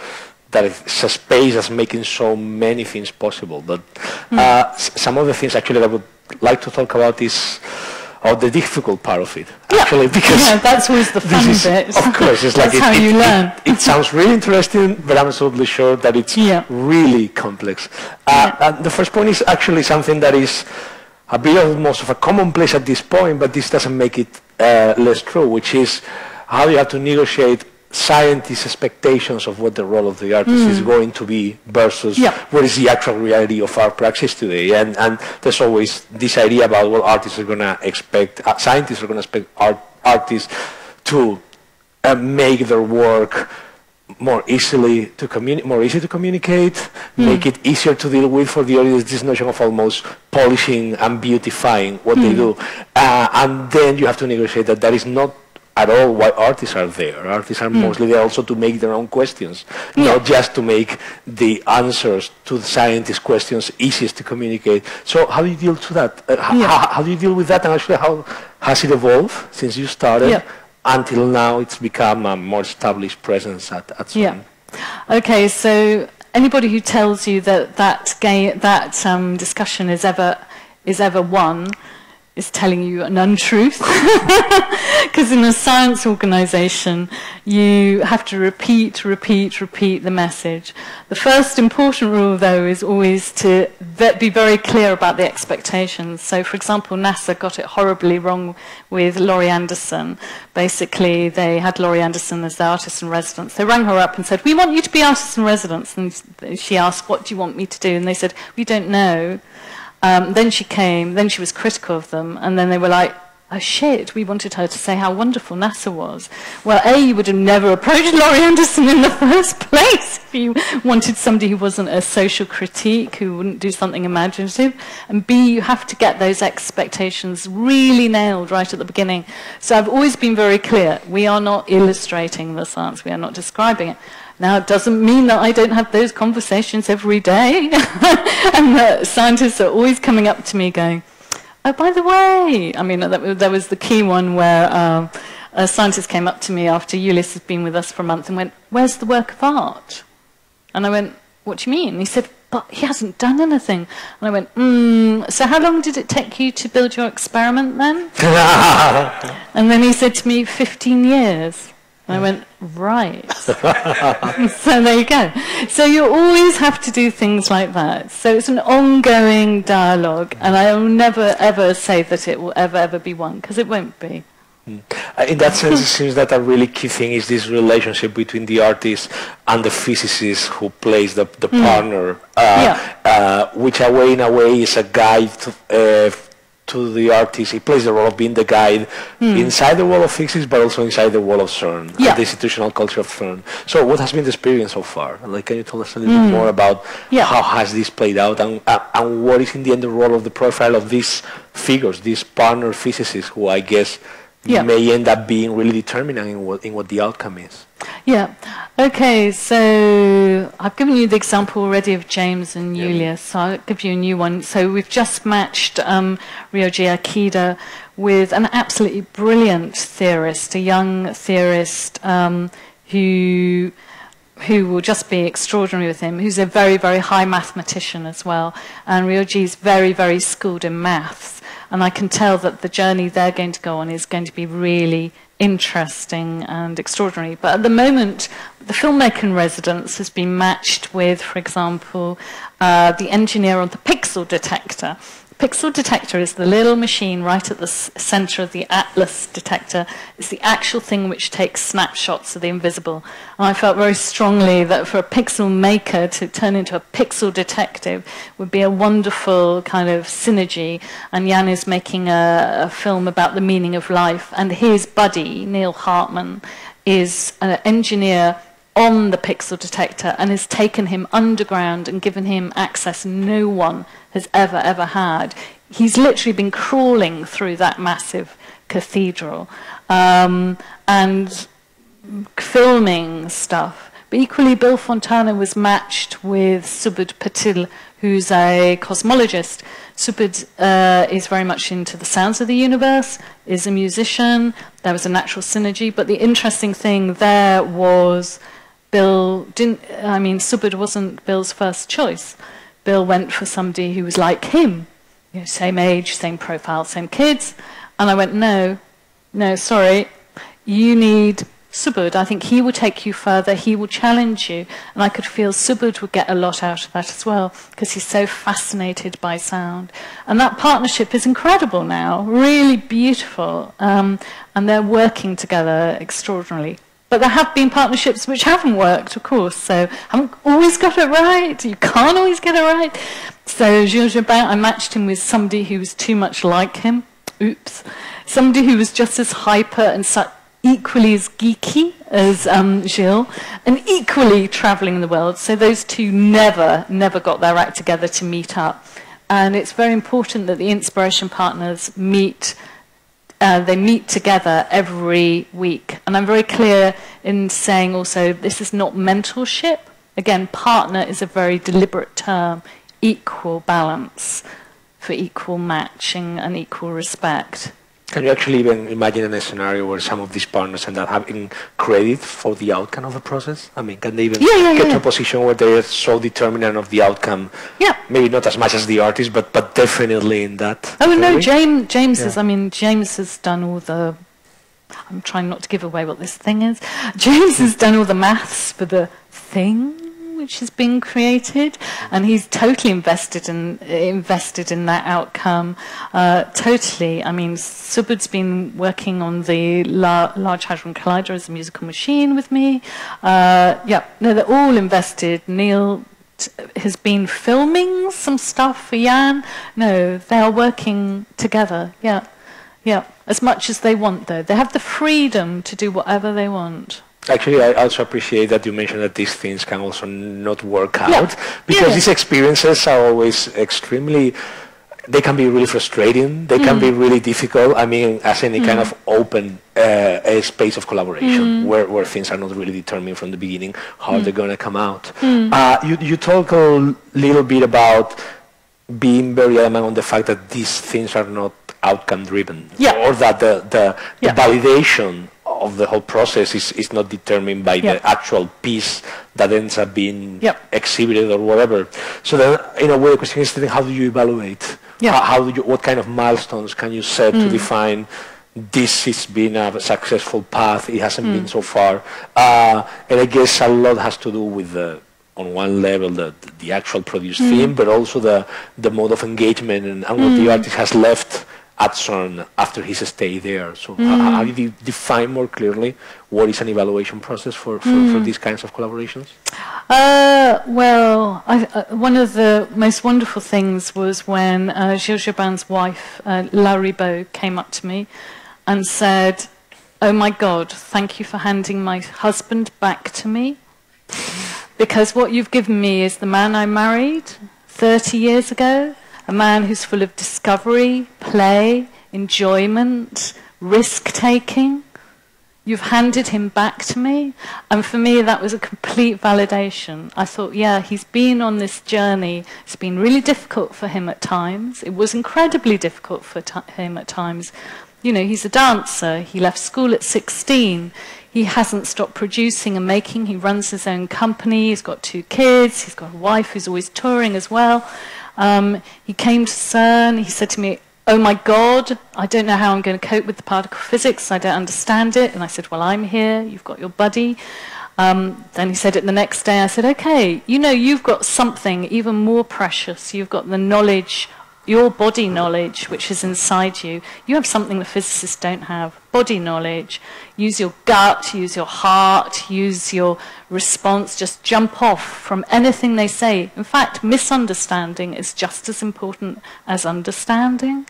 that is a space that's making so many things possible. But some of the things actually that I would like to talk about is the difficult part of it. Yeah. Actually, because that's always the fun bit. Of course, it's like that's how you learn. It sounds really interesting, but I'm absolutely sure that it's really complex. And the first point is actually something that is a bit of most of a commonplace at this point, but this doesn't make it less true, which is how you have to negotiate scientists' expectations of what the role of the artist is going to be versus what is the actual reality of our praxis today. And there's always this idea about what artists are going to expect, scientists are going to expect artists to make their work more easy to communicate, make it easier to deal with for the audience, this notion of almost polishing and beautifying what they do. And then you have to negotiate that is not at all why artists are there. Artists are mostly there also to make their own questions, not just to make the answers to the scientists' questions easiest to communicate. So how do you deal to that? How do you deal with that? And actually, how has it evolved since you started until now? It's become a more established presence at CERN. Okay, so anybody who tells you that discussion is ever won is telling you an untruth. Because in a science organization, you have to repeat the message. The first important rule, though, is always to be very clear about the expectations. So, for example, NASA got it horribly wrong with Laurie Anderson. Basically, they had Laurie Anderson as the artist in residence. They rang her up and said, "We want you to be artist in residence." And she asked, "What do you want me to do?" And they said, "We don't know." Then she came, then she was critical of them, and then they were like, "Oh shit, we wanted her to say how wonderful NASA was." Well, A, you would have never approached Laurie Anderson in the first place if you wanted somebody who wasn't a social critique, who wouldn't do something imaginative. And B, you have to get those expectations really nailed right at the beginning. So I've always been very clear, we are not illustrating the science, we are not describing it. Now, it doesn't mean that I don't have those conversations every day. And that scientists are always coming up to me going, "Oh, by the way," I mean, there was the key one where a scientist came up to me after Ulyss had been with us for a month and went, "Where's the work of art?" And I went, "What do you mean?" And he said, "But he hasn't done anything." And I went, "So how long did it take you to build your experiment then?" And then he said to me, 15 years. And I went, "Right." So there you go. So you always have to do things like that. So it's an ongoing dialogue, and I will never, ever say that it will ever be one, because it won't be. In that sense, it seems that a really key thing is this relationship between the artist and the physicist who plays the partner, which in a way is a guide to the artist. He plays the role of being the guide inside the world of physics, but also inside the world of CERN, the institutional culture of CERN. So what has been the experience so far? Like, can you tell us a little bit more about how has this played out, and what is in the end the role of the profile of these figures, these partner physicists, who I guess may end up being really determinant in what the outcome is? Okay, so I've given you the example already of James and Julius, so I'll give you a new one. So we've just matched Ryoji Akida with an absolutely brilliant theorist, a young theorist who will just be extraordinary with him, who's a very, very high mathematician as well. And Ryoji's very, very skilled in maths. And I can tell that the journey they're going to go on is going to be really interesting and extraordinary. But at the moment, the filmmaker in residence has been matched with, for example, the engineer on the pixel detector. The pixel detector is the little machine right at the center of the Atlas detector. It's the actual thing which takes snapshots of the invisible. And I felt very strongly that for a pixel maker to turn into a pixel detective would be a wonderful kind of synergy. And Jan is making a film about the meaning of life. And his buddy, Neil Hartman, is an engineer on the pixel detector and has taken him underground and given him access no one has ever had. He's literally been crawling through that massive cathedral and filming stuff. But equally, Bill Fontana was matched with Subodh Patil, who's a cosmologist. Subodh is very much into the sounds of the universe, is a musician. There was a natural synergy. But the interesting thing there was Subodh wasn't Bill's first choice. Bill went for somebody who was like him, same age, same profile, same kids. And I went, no, sorry, you need Subud. I think he will take you further, he will challenge you, and I could feel Subud would get a lot out of that as well, because he's so fascinated by sound. And that partnership is incredible now, really beautiful, and they're working together extraordinarily. But there have been partnerships which haven't worked, of course, so I haven't always got it right. You can't always get it right. So Gilles Jobin, I matched him with somebody who was too much like him. Oops. Somebody who was just as hyper and equally as geeky as Gilles, and equally travelling the world. So those two never got their act together to meet up. And it's very important that the inspiration partners meet. They meet together every week. And I'm very clear in saying also this is not mentorship. Again, partner is a very deliberate term. Equal balance for equal matching and equal respect. Can you actually even imagine a scenario where some of these partners end up having credit for the outcome of a process? I mean, can they even get to a position where they are so determinant of the outcome? Yeah. Maybe not as much as the artist, but definitely in that. Oh, no, James is, I mean, James has done all the, I'm trying not to give away what this thing is. James has done all the maths for the thing which has been created, and he's totally invested in that outcome. Totally. I mean, Subud's been working on the Large Hadron Collider as a musical machine with me. Yeah, no, they're all invested. Neil has been filming some stuff for Jan. No, they are working together. Yeah, yeah. As much as they want, though, they have the freedom to do whatever they want. Actually, I also appreciate that you mentioned that these things can also not work out, because these experiences are always extremely, they can be really frustrating, they can be really difficult, I mean, as any kind of open space of collaboration, where things are not really determined from the beginning how they're going to come out. You talk a little bit about being very adamant on the fact that these things are not outcome driven, or that the validation of the whole process is not determined by the actual piece that ends up being exhibited or whatever. So then, in a way, the question is, how do you evaluate? How do you, what kind of milestones can you set to define this has been a successful path, it hasn't been so far? And I guess a lot has to do with the, on one level, the actual produced theme, but also the mode of engagement and what the artist has left at CERN after his stay there. So how do you define more clearly what is an evaluation process for these kinds of collaborations? Well, one of the most wonderful things was when Gilles Jobin's wife, La Ribot, came up to me and said, "Oh my God, thank you for handing my husband back to me, because what you've given me is the man I married 30 years ago, a man who's full of discovery, play, enjoyment, risk-taking. You've handed him back to me." And for me, that was a complete validation. I thought, yeah, he's been on this journey. It's been really difficult for him at times. It was incredibly difficult for him at times. You know, he's a dancer. He left school at 16. He hasn't stopped producing and making. He runs his own company. He's got 2 kids. He's got a wife who's always touring as well. He came to CERN, he said to me, "Oh my God, I don't know how I'm going to cope with the particle physics, I don't understand it." And I said, "Well, I'm here, you've got your buddy." Then he said it the next day. I said, "Okay, you know, you've got something even more precious. You've got the knowledge, your body knowledge, which is inside you. You have something the physicists don't have, body knowledge. Use your gut, use your heart, use your response. Just jump off from anything they say. In fact, misunderstanding is just as important as understanding."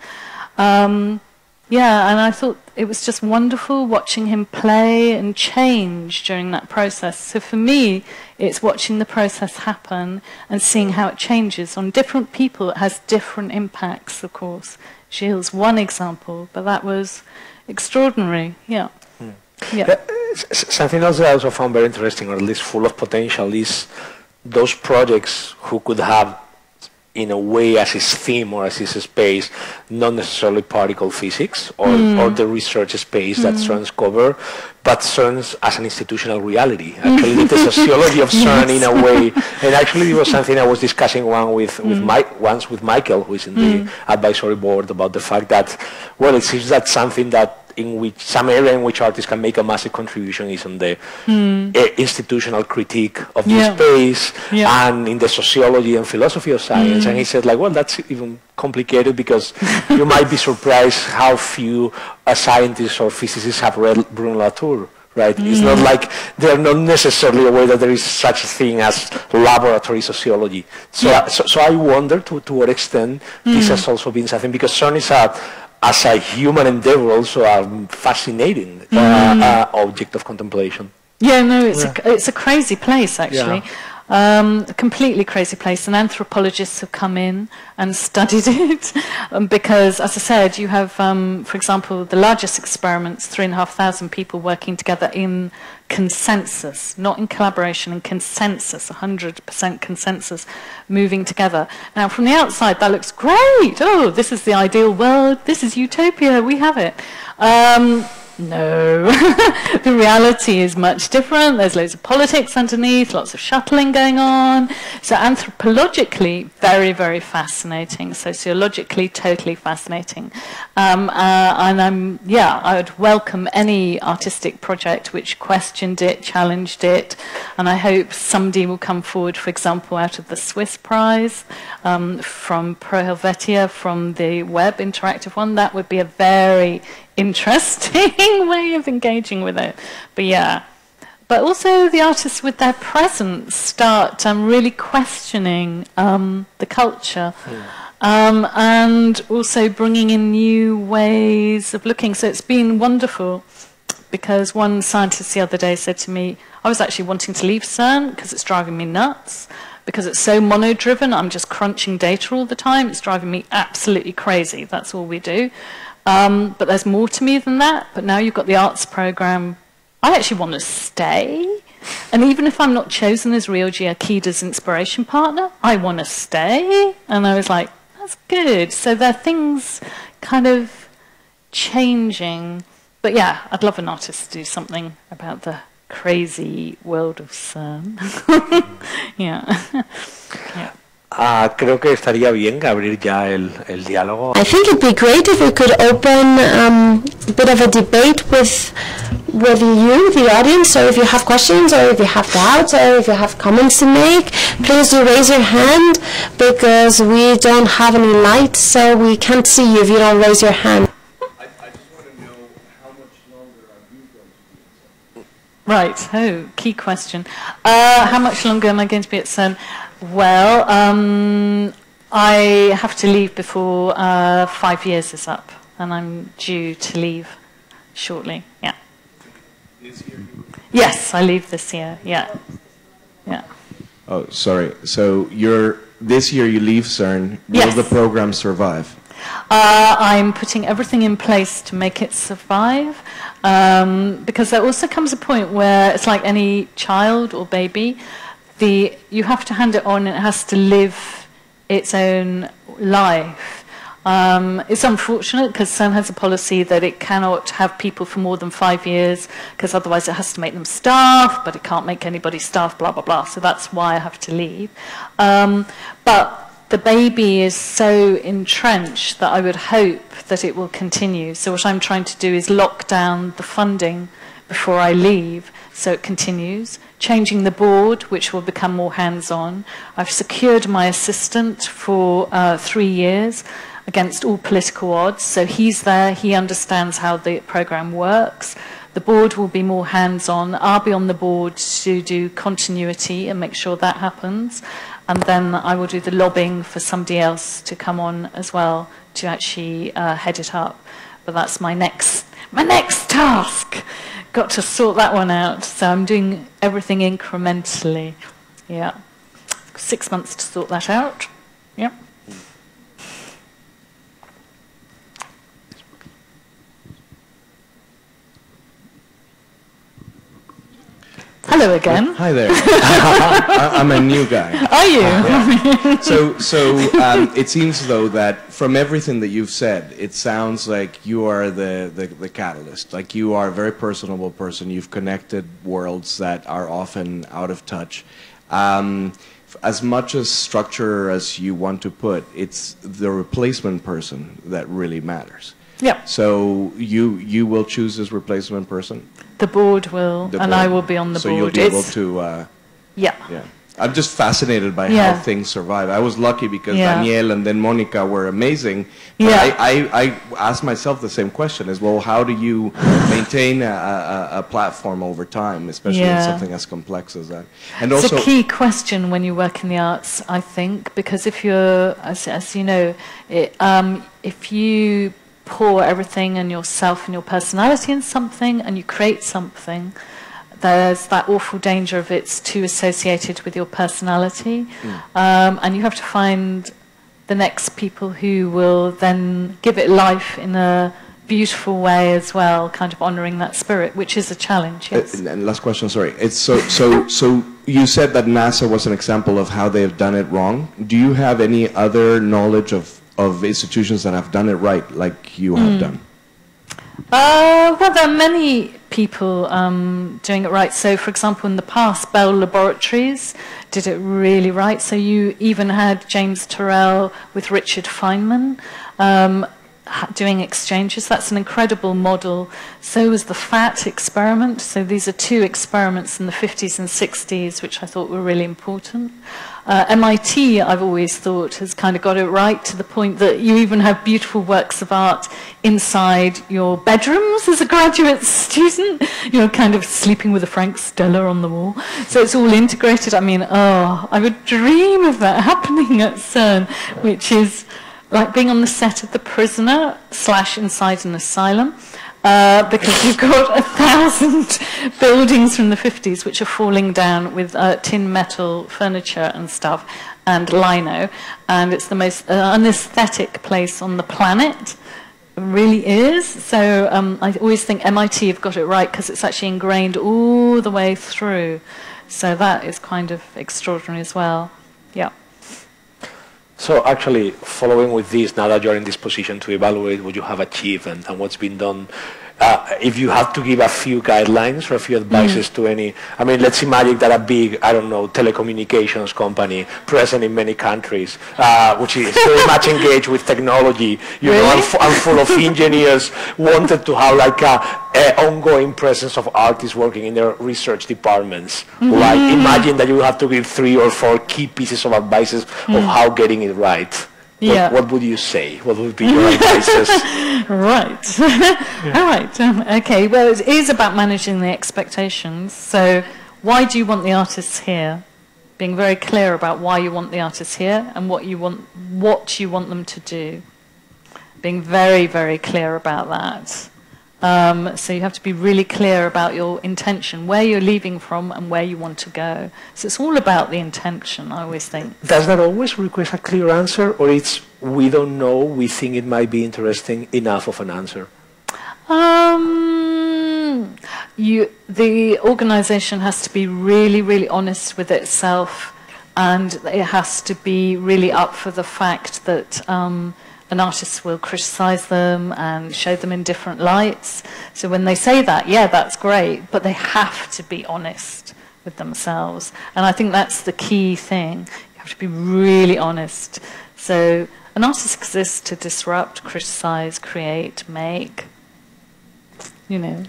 Yeah, and I thought it was just wonderful watching him play and change during that process. So for me, it's watching the process happen and seeing how it changes. On different people, it has different impacts, of course. Gilles, one example, but that was extraordinary, yeah. Something else that I also found very interesting, or at least full of potential, is those projects who could have, in a way, as his theme or as his space, not necessarily particle physics or the research space that CERNs cover, but CERNs as an institutional reality. Actually, the sociology of CERN in a way. And actually, it was something I was discussing once with Michael, who is in the advisory board, about the fact that, well, it seems that something that in which some area in which artists can make a massive contribution is on the institutional critique of the space and in the sociology and philosophy of science. And he said, like, well, that's even complicated because you might be surprised how few scientists or physicists have read Bruno Latour. Right? It's not like they're not necessarily aware that there is such a thing as laboratory sociology. So, so I wonder to what extent this has also been something, because CERN is as a human endeavor also a fascinating object of contemplation. Yeah, no, it's a crazy place actually. A completely crazy place, and anthropologists have come in and studied it because, as I said, you have, for example, the largest experiments, 3,500 people working together in consensus, not in collaboration, in consensus, 100% consensus, moving together. Now, from the outside, that looks great. Oh, this is the ideal world. This is utopia. We have it. No, the reality is much different. There's loads of politics underneath, lots of shuttling going on. So anthropologically, very, very fascinating. Sociologically, totally fascinating. And I would welcome any artistic project which questioned it, challenged it. And I hope somebody will come forward, for example, out of the Swiss prize from Pro Helvetia, from the web interactive one. That would be a very interesting way of engaging with it. But yeah, but also the artists with their presence start really questioning the culture and also bringing in new ways of looking. So it's been wonderful, because one scientist the other day said to me, I was actually wanting to leave CERN because it's driving me nuts, because it's so mono-driven. I'm just crunching data all the time. It's driving me absolutely crazy. That's all we do. But there's more to me than that. But now you've got the arts program. I actually want to stay. And even if I'm not chosen as Ryoji Akida's inspiration partner, I want to stay. And I was like, that's good. So there are things kind of changing. But yeah, I'd love an artist to do something about the crazy world of CERN. Yeah. Yeah. Creo que estaría bien abrir ya el diálogo. I think it'd be great if we could open a bit of a debate with you, the audience. So if you have questions, or if you have doubts, or if you have comments to make, please do raise your hand, because we don't have any light, so we can't see you if you don't raise your hand. I just want to know, how much longer are you going to be at CERN? Right, oh, key question. How much longer am I going to be at CERN? Well, I have to leave before 5 years is up, and I'm due to leave shortly, yeah. This year? Yes, I leave this year, yeah. Yeah. Oh, sorry. So this year you leave CERN. Yes. Will the program survive? I'm putting everything in place to make it survive, because there also comes a point where it's like any child or baby. You have to hand it on, and it has to live its own life. It's unfortunate, because CERN has a policy that it cannot have people for more than 5 years, because otherwise it has to make them staff, but it can't make anybody staff, blah, blah, blah. So that's why I have to leave. But the baby is so entrenched that I would hope that it will continue. So what I'm trying to do is lock down the funding before I leave, so it continues. Changing the board, which will become more hands-on. I've secured my assistant for 3 years against all political odds. So he's there, he understands how the program works. The board will be more hands-on. I'll be on the board to do continuity and make sure that happens. And then I will do the lobbying for somebody else to come on as well to actually head it up. But that's my next task. Got to sort that one out. So I'm doing everything incrementally. Yeah. 6 months to sort that out. Yeah. Hello again. Hi there. I'm a new guy. Are you? Yeah. So it seems though that from everything that you've said, it sounds like you are the catalyst. Like you are a very personable person. You've connected worlds that are often out of touch. As much as structure as you want to put, it's the replacement person that really matters. Yeah. So you will choose this replacement person? The board will, and I will be on the so board. So you'll be able to... yeah. I'm just fascinated by how things survive. I was lucky because Danielle and then Monica were amazing. But I asked myself the same question as well. How do you maintain a platform over time, especially in something as complex as that? And it's also, a key question when you work in the arts, I think, because if you're, as you know, if you pour everything and yourself and your personality in something and you create something, there's that awful danger of it's too associated with your personality. And you have to find the next people who will then give it life in a beautiful way as well, kind of honouring that spirit, which is a challenge, yes. And last question, sorry. It's so you said that NASA was an example of how they have done it wrong. Do you have any other knowledge of institutions that have done it right, like you have done? Well, there are many people doing it right. So, for example, in the past, Bell Laboratories did it really right. So you even had James Turrell with Richard Feynman doing exchanges. That's an incredible model. So was the FAT experiment. So these are two experiments in the 50s and 60s, which I thought were really important. MIT, I've always thought, has kind of got it right to the point that you even have beautiful works of art inside your bedrooms as a graduate student. You're kind of sleeping with a Frank Stella on the wall. So it's all integrated. I mean, I would dream of that happening at CERN, which is like being on the set of The Prisoner / inside an asylum. Because you've got 1,000 buildings from the 50s which are falling down with tin metal furniture and stuff and lino, and it's the most unaesthetic place on the planet. It really is. So I always think MIT have got it right because it's actually ingrained all the way through. So that is kind of extraordinary as well. Yeah. So actually, following with this, now that you're in this position to evaluate what you have achieved and what's been done, if you have to give a few guidelines or a few advices to any, I mean, let's imagine that a big, I don't know, telecommunications company present in many countries, which is very much engaged with technology, you know, and full of engineers, wanted to have like a ongoing presence of artists working in their research departments. Like, imagine that you have to give 3 or 4 key pieces of advices of how getting it right. What would you say? What would be your advices? Right. All right. Okay. Well, it is about managing the expectations. So why do you want the artists here? Being very clear about why you want the artists here and what you want them to do. Being very, very clear about that. So you have to be really clear about your intention, where you're leaving from and where you want to go. So it's all about the intention, I always think. Does that always request a clear answer, or it's we don't know, we think it might be interesting enough of an answer? The organization has to be really, really honest with itself, and it has to be really up for the fact that an artist will criticize them and show them in different lights. So when they say that, yeah, that's great, but they have to be honest with themselves. And I think that's the key thing. You have to be really honest. So an artist exists to disrupt, criticize, create, make. You know,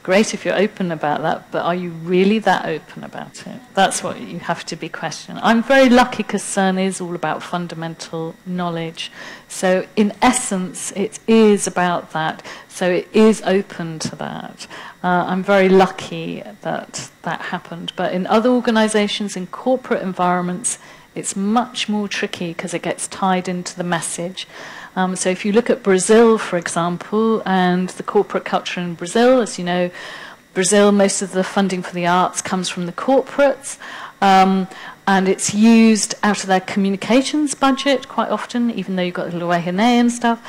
great if you're open about that, but are you really that open about it? That's what you have to be questioning. I'm very lucky because CERN is all about fundamental knowledge. So in essence, it is about that. So it is open to that. I'm very lucky that that happened. But in other organizations, in corporate environments, it's much more tricky because it gets tied into the message. So if you look at Brazil, for example, and the corporate culture in Brazil, as you know, Brazil, most of the funding for the arts comes from the corporates, and it's used out of their communications budget quite often, even though you've got the Luegene and stuff.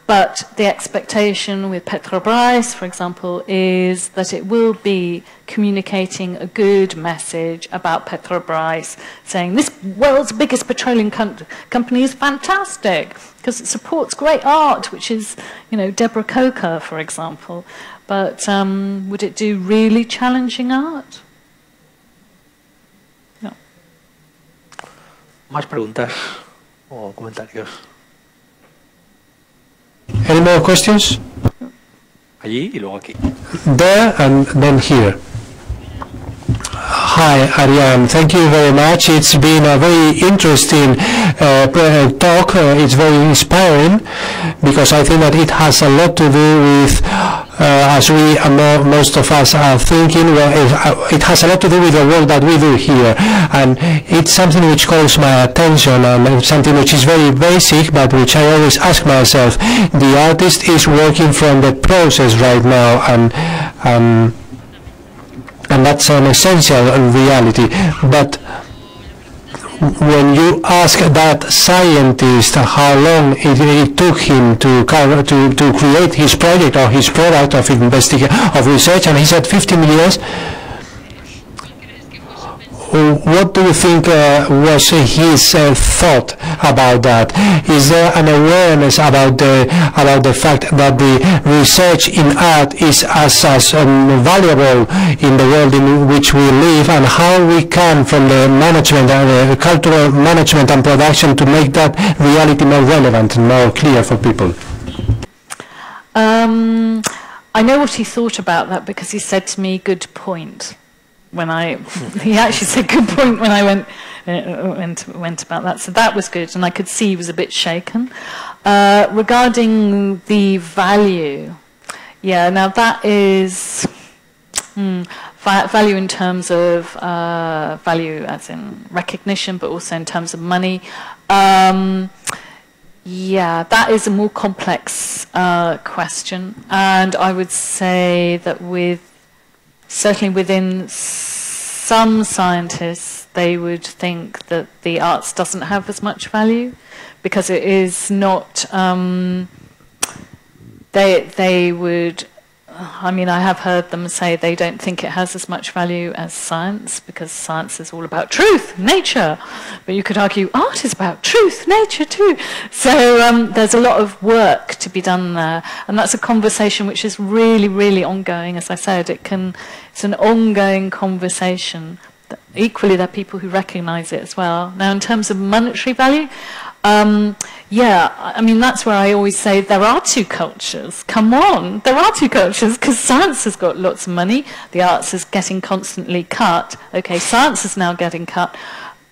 But the expectation with Petrobras, for example, is that it will be communicating a good message about Petrobras, saying this world's biggest petroleum company is fantastic because it supports great art, which is, you know, Deborah Coker, for example. But would it do really challenging art? No. ¿Más preguntas o comentarios? Any more questions? Allí y luego aquí. There and then here. Hi, Ariane. Thank you very much. It's been a very interesting talk. It's very inspiring because I think that it has a lot to do with, as we most of us are thinking, well, it has a lot to do with the work that we do here. And it's something which calls my attention and something which is very basic, but which I always ask myself. The artist is working from the process right now, and that's an essential reality. But when you ask that scientist how long it took him to create his project or his product of research, and he said 15 years, what do you think was his thought about that? Is there an awareness about the fact that the research in art is as valuable in the world in which we live, and how we can, from the management and the cultural management and production, to make that reality more relevant and more clear for people? I know what he thought about that because he said to me, "Good point." He actually said good point when I went about that, so that was good, and I could see he was a bit shaken. Regarding the value, yeah, now that is value in terms of value as in recognition, but also in terms of money. Yeah, that is a more complex question, and I would say that certainly within some scientists, they would think that the arts doesn't have as much value because it is not, they would, I mean, I have heard them say they don't think it has as much value as science because science is all about truth, nature. But you could argue art is about truth, nature too. So there's a lot of work to be done there. And that's a conversation which is really, really ongoing. As I said, it's an ongoing conversation. Equally, there are people who recognize it as well. Now, in terms of monetary value, yeah, I mean, that's where I always say there are two cultures. Come on, there are two cultures, because science has got lots of money. The arts is getting constantly cut. Okay, science is now getting cut.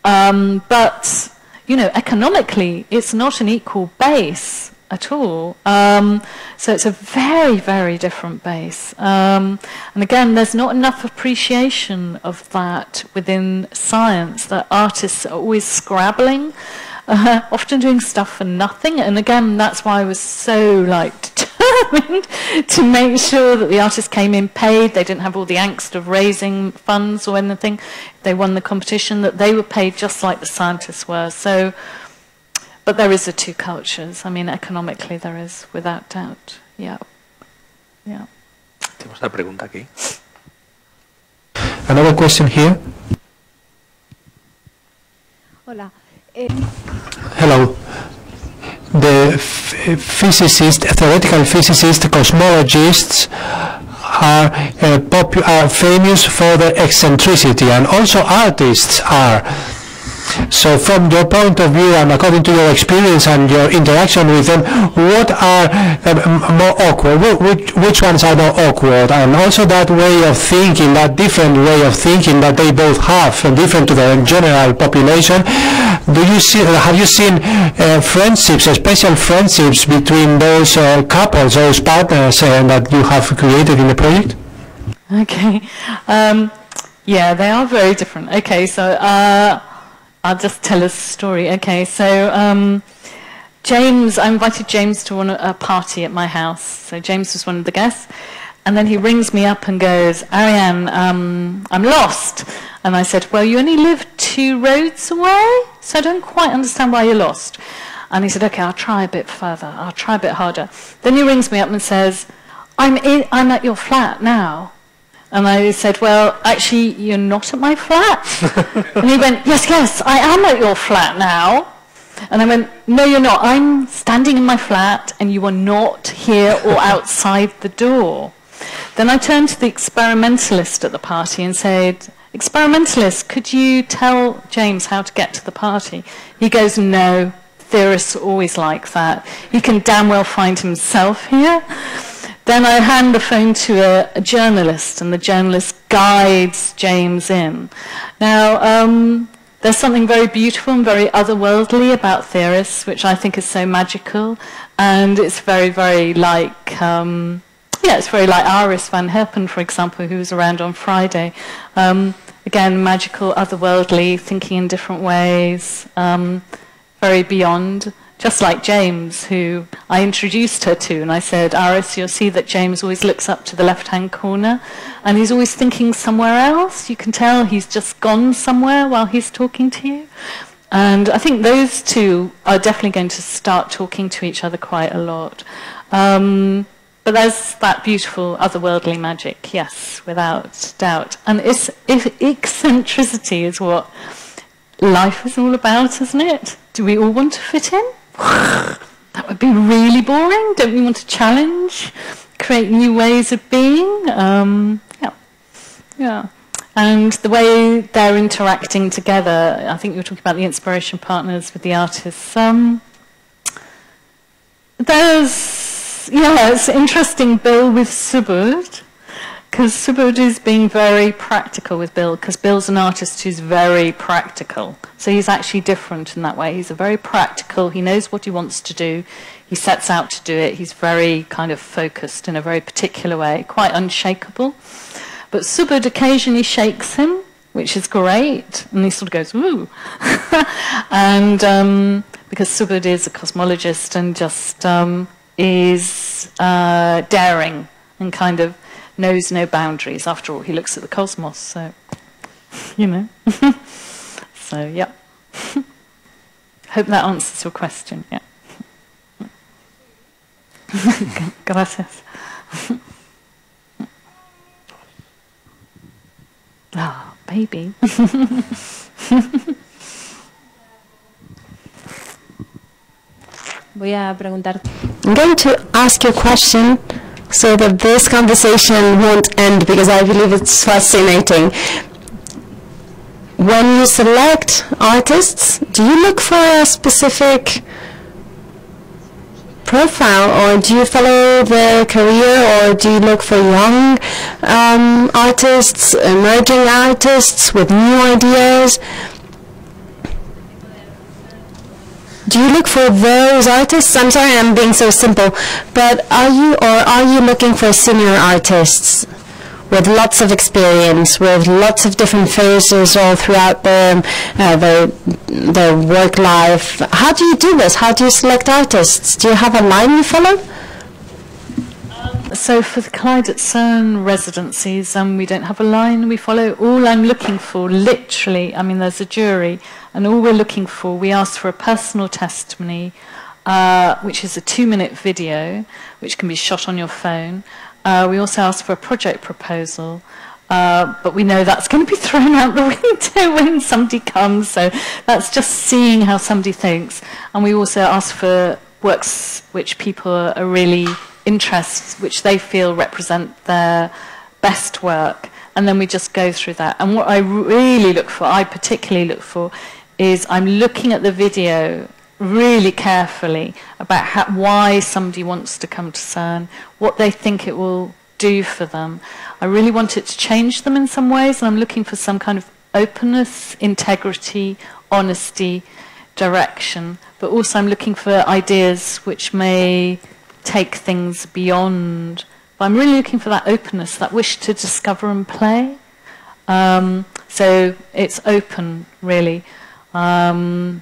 But, you know, economically, it's not an equal base at all. So it's a very, very different base. And again, there's not enough appreciation of that within science, that artists are always scrabbling, often doing stuff for nothing. And again, that's why I was so determined to make sure that the artists came in paid. They didn't have all the angst of raising funds or anything. They won the competition, that they were paid just like the scientists were. So, but there is the two cultures. I mean, economically there is, without doubt. Yeah. Yeah. Tenemos una pregunta aquí. Another question here. Hola. Hello. The physicists, theoretical physicists, cosmologists are famous for their eccentricity, and also artists are. So from your point of view and according to your experience and your interaction with them, what are more awkward? Which ones are more awkward? And also that way of thinking, that different way of thinking that they both have, different to the general population. Have you seen friendships, special friendships between those couples, those partners that you have created in the project? Okay. Yeah, they are very different. Okay, so I'll just tell a story. Okay, so James, I invited James to a party at my house. So James was one of the guests. And then he rings me up and goes, Ariane, I'm lost. And I said, well, you only live 2 roads away, so I don't quite understand why you're lost. And he said, okay, I'll try a bit further. I'll try a bit harder. Then he rings me up and says, I'm at your flat now. And I said, well, actually, you're not at my flat. And he went, yes, I am at your flat now. And I went, no, you're not. I'm standing in my flat, and you are not here or outside the door. Then I turned to the experimentalist at the party and said, experimentalist, could you tell James how to get to the party? He goes, no, theorists are always like that. He can damn well find himself here. Then I hand the phone to a journalist, and the journalist guides James in. Now, there's something very beautiful and very otherworldly about theorists, which I think is so magical, and it's very, very like, it's very like Iris van Herpen, for example, who was around on Friday. Again, magical, otherworldly, thinking in different ways, very beyond. Just like James, who I introduced her to, and I said, Iris, you'll see that James always looks up to the left-hand corner, and he's always thinking somewhere else. You can tell he's just gone somewhere while he's talking to you. And I think those two are definitely going to start talking to each other quite a lot. But there's that beautiful otherworldly magic, yes, without doubt. And if eccentricity is what life is all about, isn't it? Do we all want to fit in? That would be really boring. Don't we want to challenge, create new ways of being? Yeah. And the way they're interacting together, I think you were talking about the inspiration partners with the artists. It's interesting, Bill with Subud, because Subud is being very practical with Bill, because Bill's an artist who's very practical. So he's actually different in that way. He's a very practical, he knows what he wants to do, he sets out to do it, he's very kind of focused in a very particular way, quite unshakable. But Subud occasionally shakes him, which is great, and he sort of goes, ooh. And because Subud is a cosmologist and just is daring and kind of knows no boundaries. After all, he looks at the cosmos, so, you know. So, yeah. Hope that answers your question, yeah. Gracias. Ah, oh, baby. Voy a preguntar. I'm going to ask you a question so that this conversation won't end, because I believe it's fascinating. When you select artists, do you look for a specific profile, or do you follow their career, or do you look for young artists, emerging artists with new ideas? Do you look for those artists? I'm sorry I'm being so simple, but are you looking for senior artists with lots of experience, with lots of different phases all throughout their work life? How do you do this? How do you select artists? Do you have a line you follow? So for the Collide CERN residencies, we don't have a line we follow. All I'm looking for, literally, I mean, there's a jury, and all we're looking for, we ask for a personal testimony, which is a 2-minute video, which can be shot on your phone. We also ask for a project proposal, but we know that's going to be thrown out the window when somebody comes, so that's just seeing how somebody thinks. And we also ask for works which people are really interested, which they feel represent their best work, and then we just go through that. And what I really look for, I particularly look for, is I'm looking at the video really carefully about why somebody wants to come to CERN, what they think it will do for them. I really want it to change them in some ways, and I'm looking for some kind of openness, integrity, honesty, direction, but also I'm looking for ideas which may take things beyond. But I'm really looking for that openness, that wish to discover and play. So it's open, really. Yeah.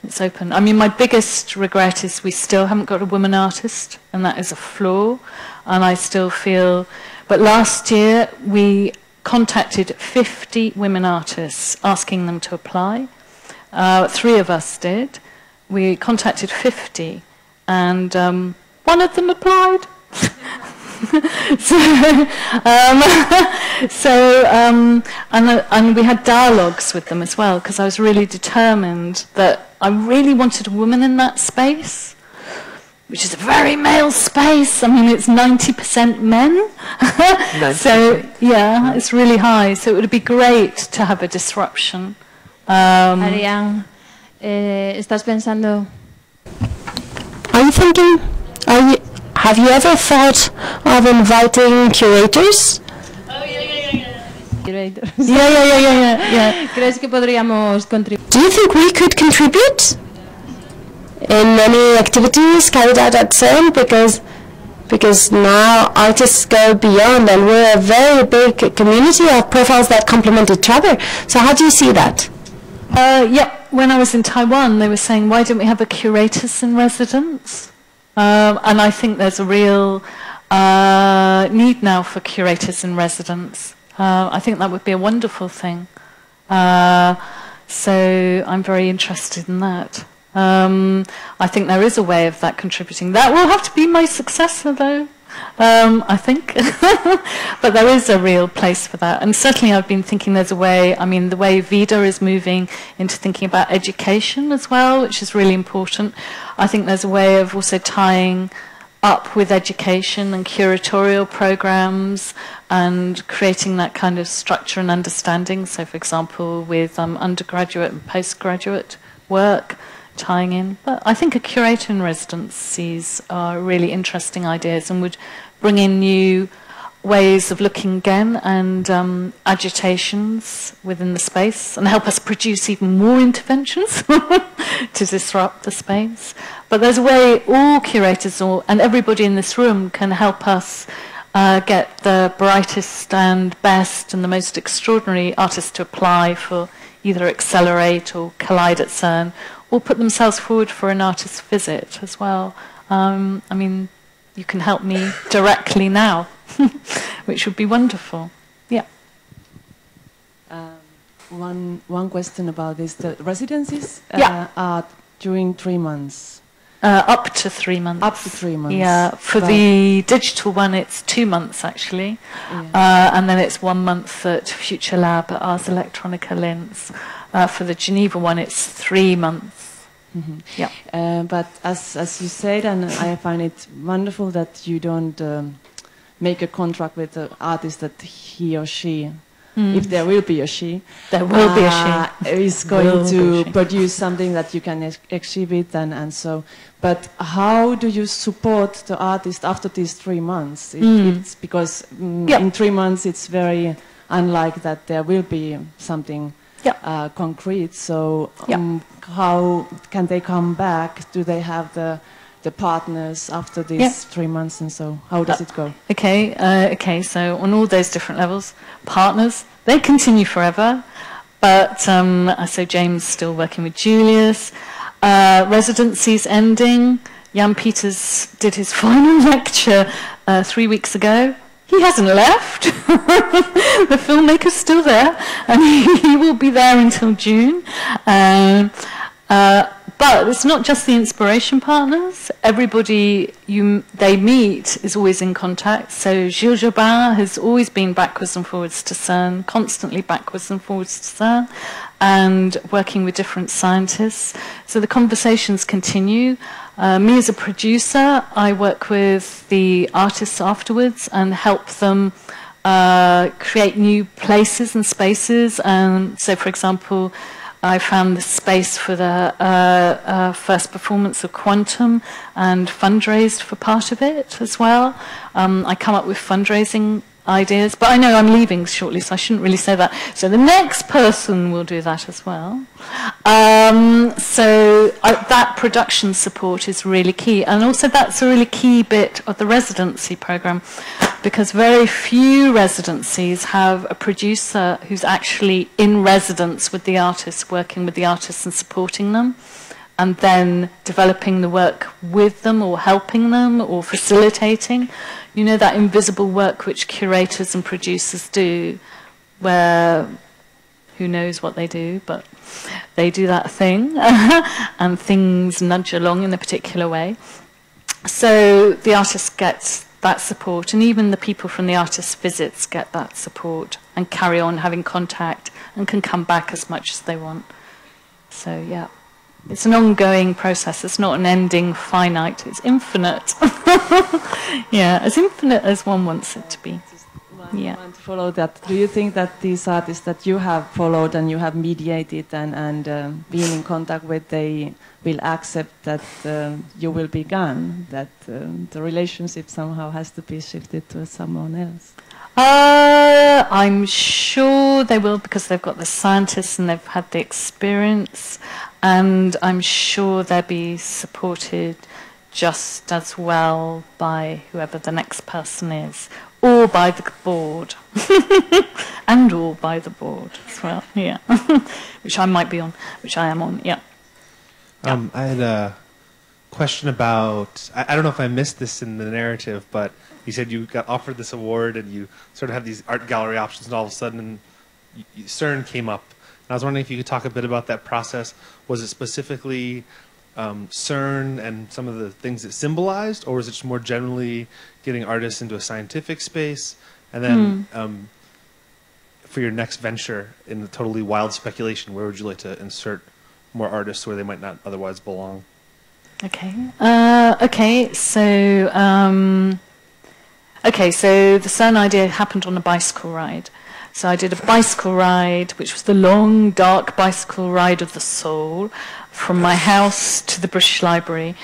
It's open. I mean, my biggest regret is we still haven't got a woman artist, and that is a flaw. And I still feel... But last year, we contacted 50 women artists, asking them to apply. 3 of us did. We contacted 50, and one of them applied. And we had dialogues with them as well, because I was really determined that I really wanted a woman in that space, which is a very male space. I mean, it's 90% men. 90%. So, yeah, it's really high. So it would be great to have a disruption. Ariane, ¿Estás pensando? Are you thinking? Have you ever thought of inviting curators? Yeah. ¿Crees que podríamos contribuir? Do you think we could contribute in any activities carried out at CERN? Because now artists go beyond, and we're a very big community of profiles that complement each other. So how do you see that? Yeah, when I was in Taiwan, they were saying, why don't we have a curators in residence? And I think there's a real need now for curators in residence. I think that would be a wonderful thing. So I'm very interested in that. I think there is a way of that contributing. That will have to be my successor, though, I think. But there is a real place for that. And certainly I've been thinking there's a way, I mean, the way VIDA is moving into thinking about education as well, which is really important. I think there's a way of also tying up with education and curatorial programs and creating that kind of structure and understanding. So, for example, with undergraduate and postgraduate work, tying in. But I think a curator in residencies are really interesting ideas and would bring in new ways of looking again and agitations within the space and help us produce even more interventions to disrupt the space. But there's a way all curators and everybody in this room can help us get the brightest and best and the most extraordinary artists to apply for either Accelerate or Collide at CERN, or put themselves forward for an artist visit as well. I mean, you can help me directly now, which would be wonderful. Yeah. One question about this. The residencies Yeah. are during 3 months. Up to 3 months. Up to 3 months. Yeah, for the digital one it's 2 months actually, and then it's 1 month at Future Lab at Ars Electronica Linz. For the Geneva one it's 3 months. Mm-hmm. Yeah. But as you said, and I find it wonderful that you don't make a contract with the artist that he or she, if there will be a she, there will be a she, is going to produce something that you can exhibit and so. But how do you support the artist after these 3 months? It's because in 3 months it's very unlike that there will be something concrete. So how can they come back? Do they have the partners after these 3 months, and so how does it go? Okay, so on all those different levels, partners, they continue forever, but so James still working with Julius. Residencies ending. Jan Peters did his final lecture 3 weeks ago. He hasn't left. The filmmaker's still there, and he will be there until June. But it's not just the inspiration partners. Everybody they meet is always in contact. So Gilles Jobin has always been backwards and forwards to CERN, constantly backwards and forwards to CERN, and working with different scientists. So the conversations continue. Me as a producer, I work with the artists afterwards and help them create new places and spaces. So, for example, I found the space for the first performance of Quantum and fundraised for part of it as well. I come up with fundraising ideas, but I know I'm leaving shortly, so I shouldn't really say that. So the next person will do that as well. That production support is really key, and also that's a really key bit of the residency program, because very few residencies have a producer who's actually in residence with the artists, working with the artists and supporting them, and then developing the work with them or helping them or facilitating. You know, that invisible work which curators and producers do, where who knows what they do, but they do that thing, and things nudge along in a particular way. So the artist gets that support, and even the people from the artist's visits get that support and carry on having contact and can come back as much as they want. So, yeah. It's an ongoing process. It's not an ending, finite. It's infinite. Yeah, as infinite as one wants it to be. Yeah. I want to follow that. Do you think that these artists that you have followed and you have mediated and been in contact with, they will accept that you will be gone, that the relationship somehow has to be shifted to someone else? I'm sure they will, because they've got the scientists and they've had the experience, and I'm sure they'll be supported just as well by whoever the next person is, or by the board, and or by the board as well, yeah, which I might be on, which I am on, yeah. I had a question about, I don't know if I missed this in the narrative, but you said you got offered this award and you sort of have these art gallery options, and all of a sudden CERN came up. And I was wondering if you could talk a bit about that process. Was it specifically CERN and some of the things it symbolized, or was it just more generally getting artists into a scientific space? And then for your next venture in the totally wild speculation, where would you like to insert more artists where they might not otherwise belong? Okay. So the CERN idea happened on a bicycle ride. So I did a bicycle ride, which was the long, dark bicycle ride of the soul, from my house to the British Library,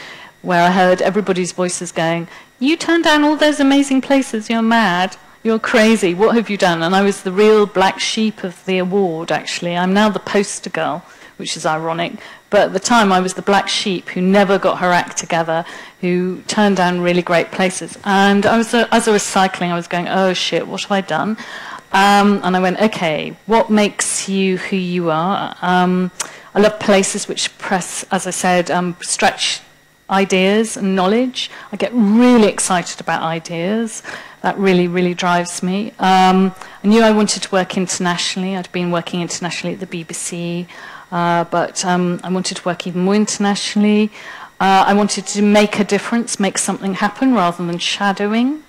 where I heard everybody's voices going, "You turned down all those amazing places, you're mad, you're crazy, what have you done?" And I was the real black sheep of the award, actually. I'm now the poster girl, which is ironic. But at the time, I was the black sheep who never got her act together, who turned down really great places. And as I was cycling, I was going, oh, shit, what have I done? And I went, okay, what makes you who you are? I love places which press, as I said, stretch ideas and knowledge. I get really excited about ideas. That really, really drives me. I knew I wanted to work internationally. I'd been working internationally at the BBC. But I wanted to work even more internationally. I wanted to make a difference, make something happen rather than shadowing.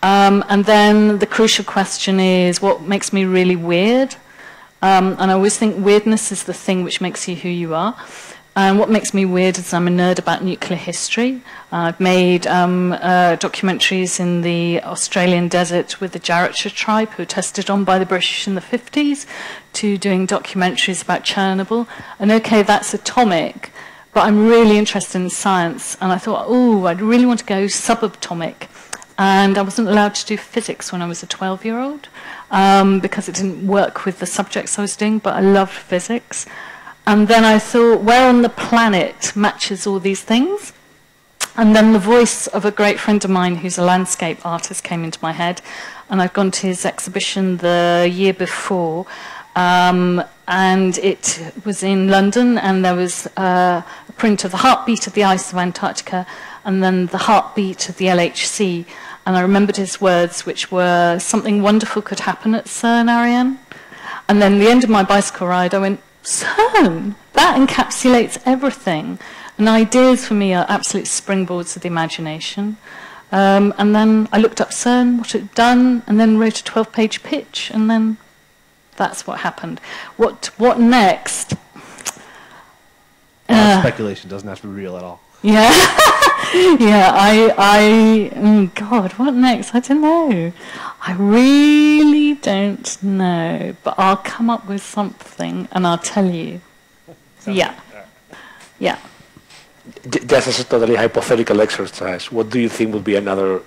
And then the crucial question is, what makes me really weird? And I always think weirdness is the thing which makes you who you are. And what makes me weird is I'm a nerd about nuclear history. I've made documentaries in the Australian desert with the Jarrattja tribe, who were tested on by the British in the 50s, to doing documentaries about Chernobyl. And okay, that's atomic, but I'm really interested in science. And I thought, oh, I'd really want to go subatomic. And I wasn't allowed to do physics when I was a 12-year-old because it didn't work with the subjects I was doing, but I loved physics. And then I thought, where on the planet matches all these things? And then the voice of a great friend of mine who's a landscape artist came into my head. And I'd gone to his exhibition the year before. And it was in London, and there was a print of the heartbeat of the ice of Antarctica and then the heartbeat of the LHC. And I remembered his words, which were, something wonderful could happen at CERN, Ariane. And then the end of my bicycle ride, I went, CERN, that encapsulates everything. And ideas for me are absolute springboards of the imagination. And then I looked up CERN, what it had done, and then wrote a 12-page pitch, and then that's what happened. What next? Speculation doesn't have to be real at all. Yeah, God, what next? I don't know. I really don't know, but I'll come up with something and I'll tell you. Yeah. Just as a totally hypothetical exercise, what do you think would be another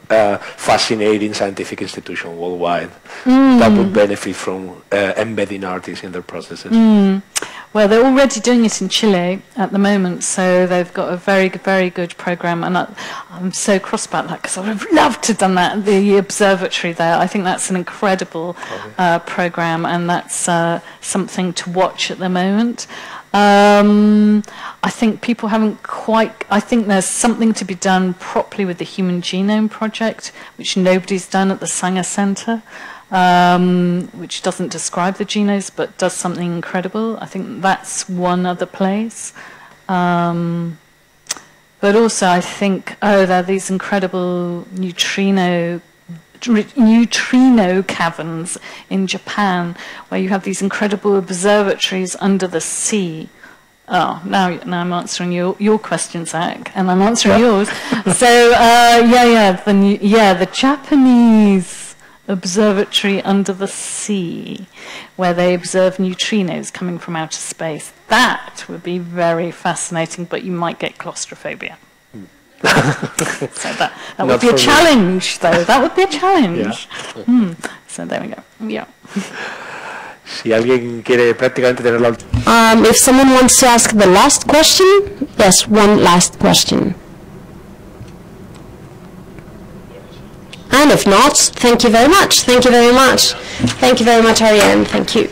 fascinating scientific institution worldwide that would benefit from embedding artists in their processes? Well, they're already doing it in Chile at the moment, so they've got a very, very good program, and I'm so cross about that because I would have loved to have done that, the observatory there. I think that's an incredible program, and that's something to watch at the moment. I think people haven't quite, I think there's something to be done properly with the Human Genome Project, which nobody's done at the Sanger Centre, which doesn't describe the genomes but does something incredible. I think that's one other place. But also I think, there are these incredible neutrino caverns in Japan, where you have these incredible observatories under the sea. Oh, now I'm answering your question, Zach, and I'm answering yours. So, the Japanese observatory under the sea, where they observe neutrinos coming from outer space. That would be very fascinating, but you might get claustrophobia. So that would be a challenge, though. That would be a challenge. Yeah. So there we go. Yeah. Si alguien quiere prácticamente tener la if someone wants to ask the last question, yes, one last question. And if not, thank you very much. Thank you very much. Thank you very much, Ariane. Thank you.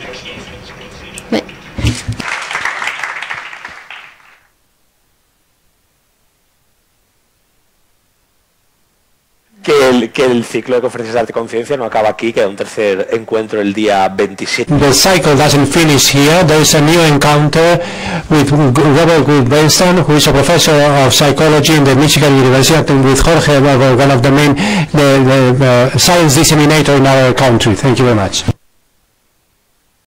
Que el ciclo de conferencias de arte y conciencia no acaba aquí, queda un tercer encuentro el día 27. The cycle doesn't finish here. There is a new encounter with Robert Gould-Bernstein, who is a professor of psychology in the Michigan University, and with Jorge, one of the main science disseminator in our country. Thank you very much.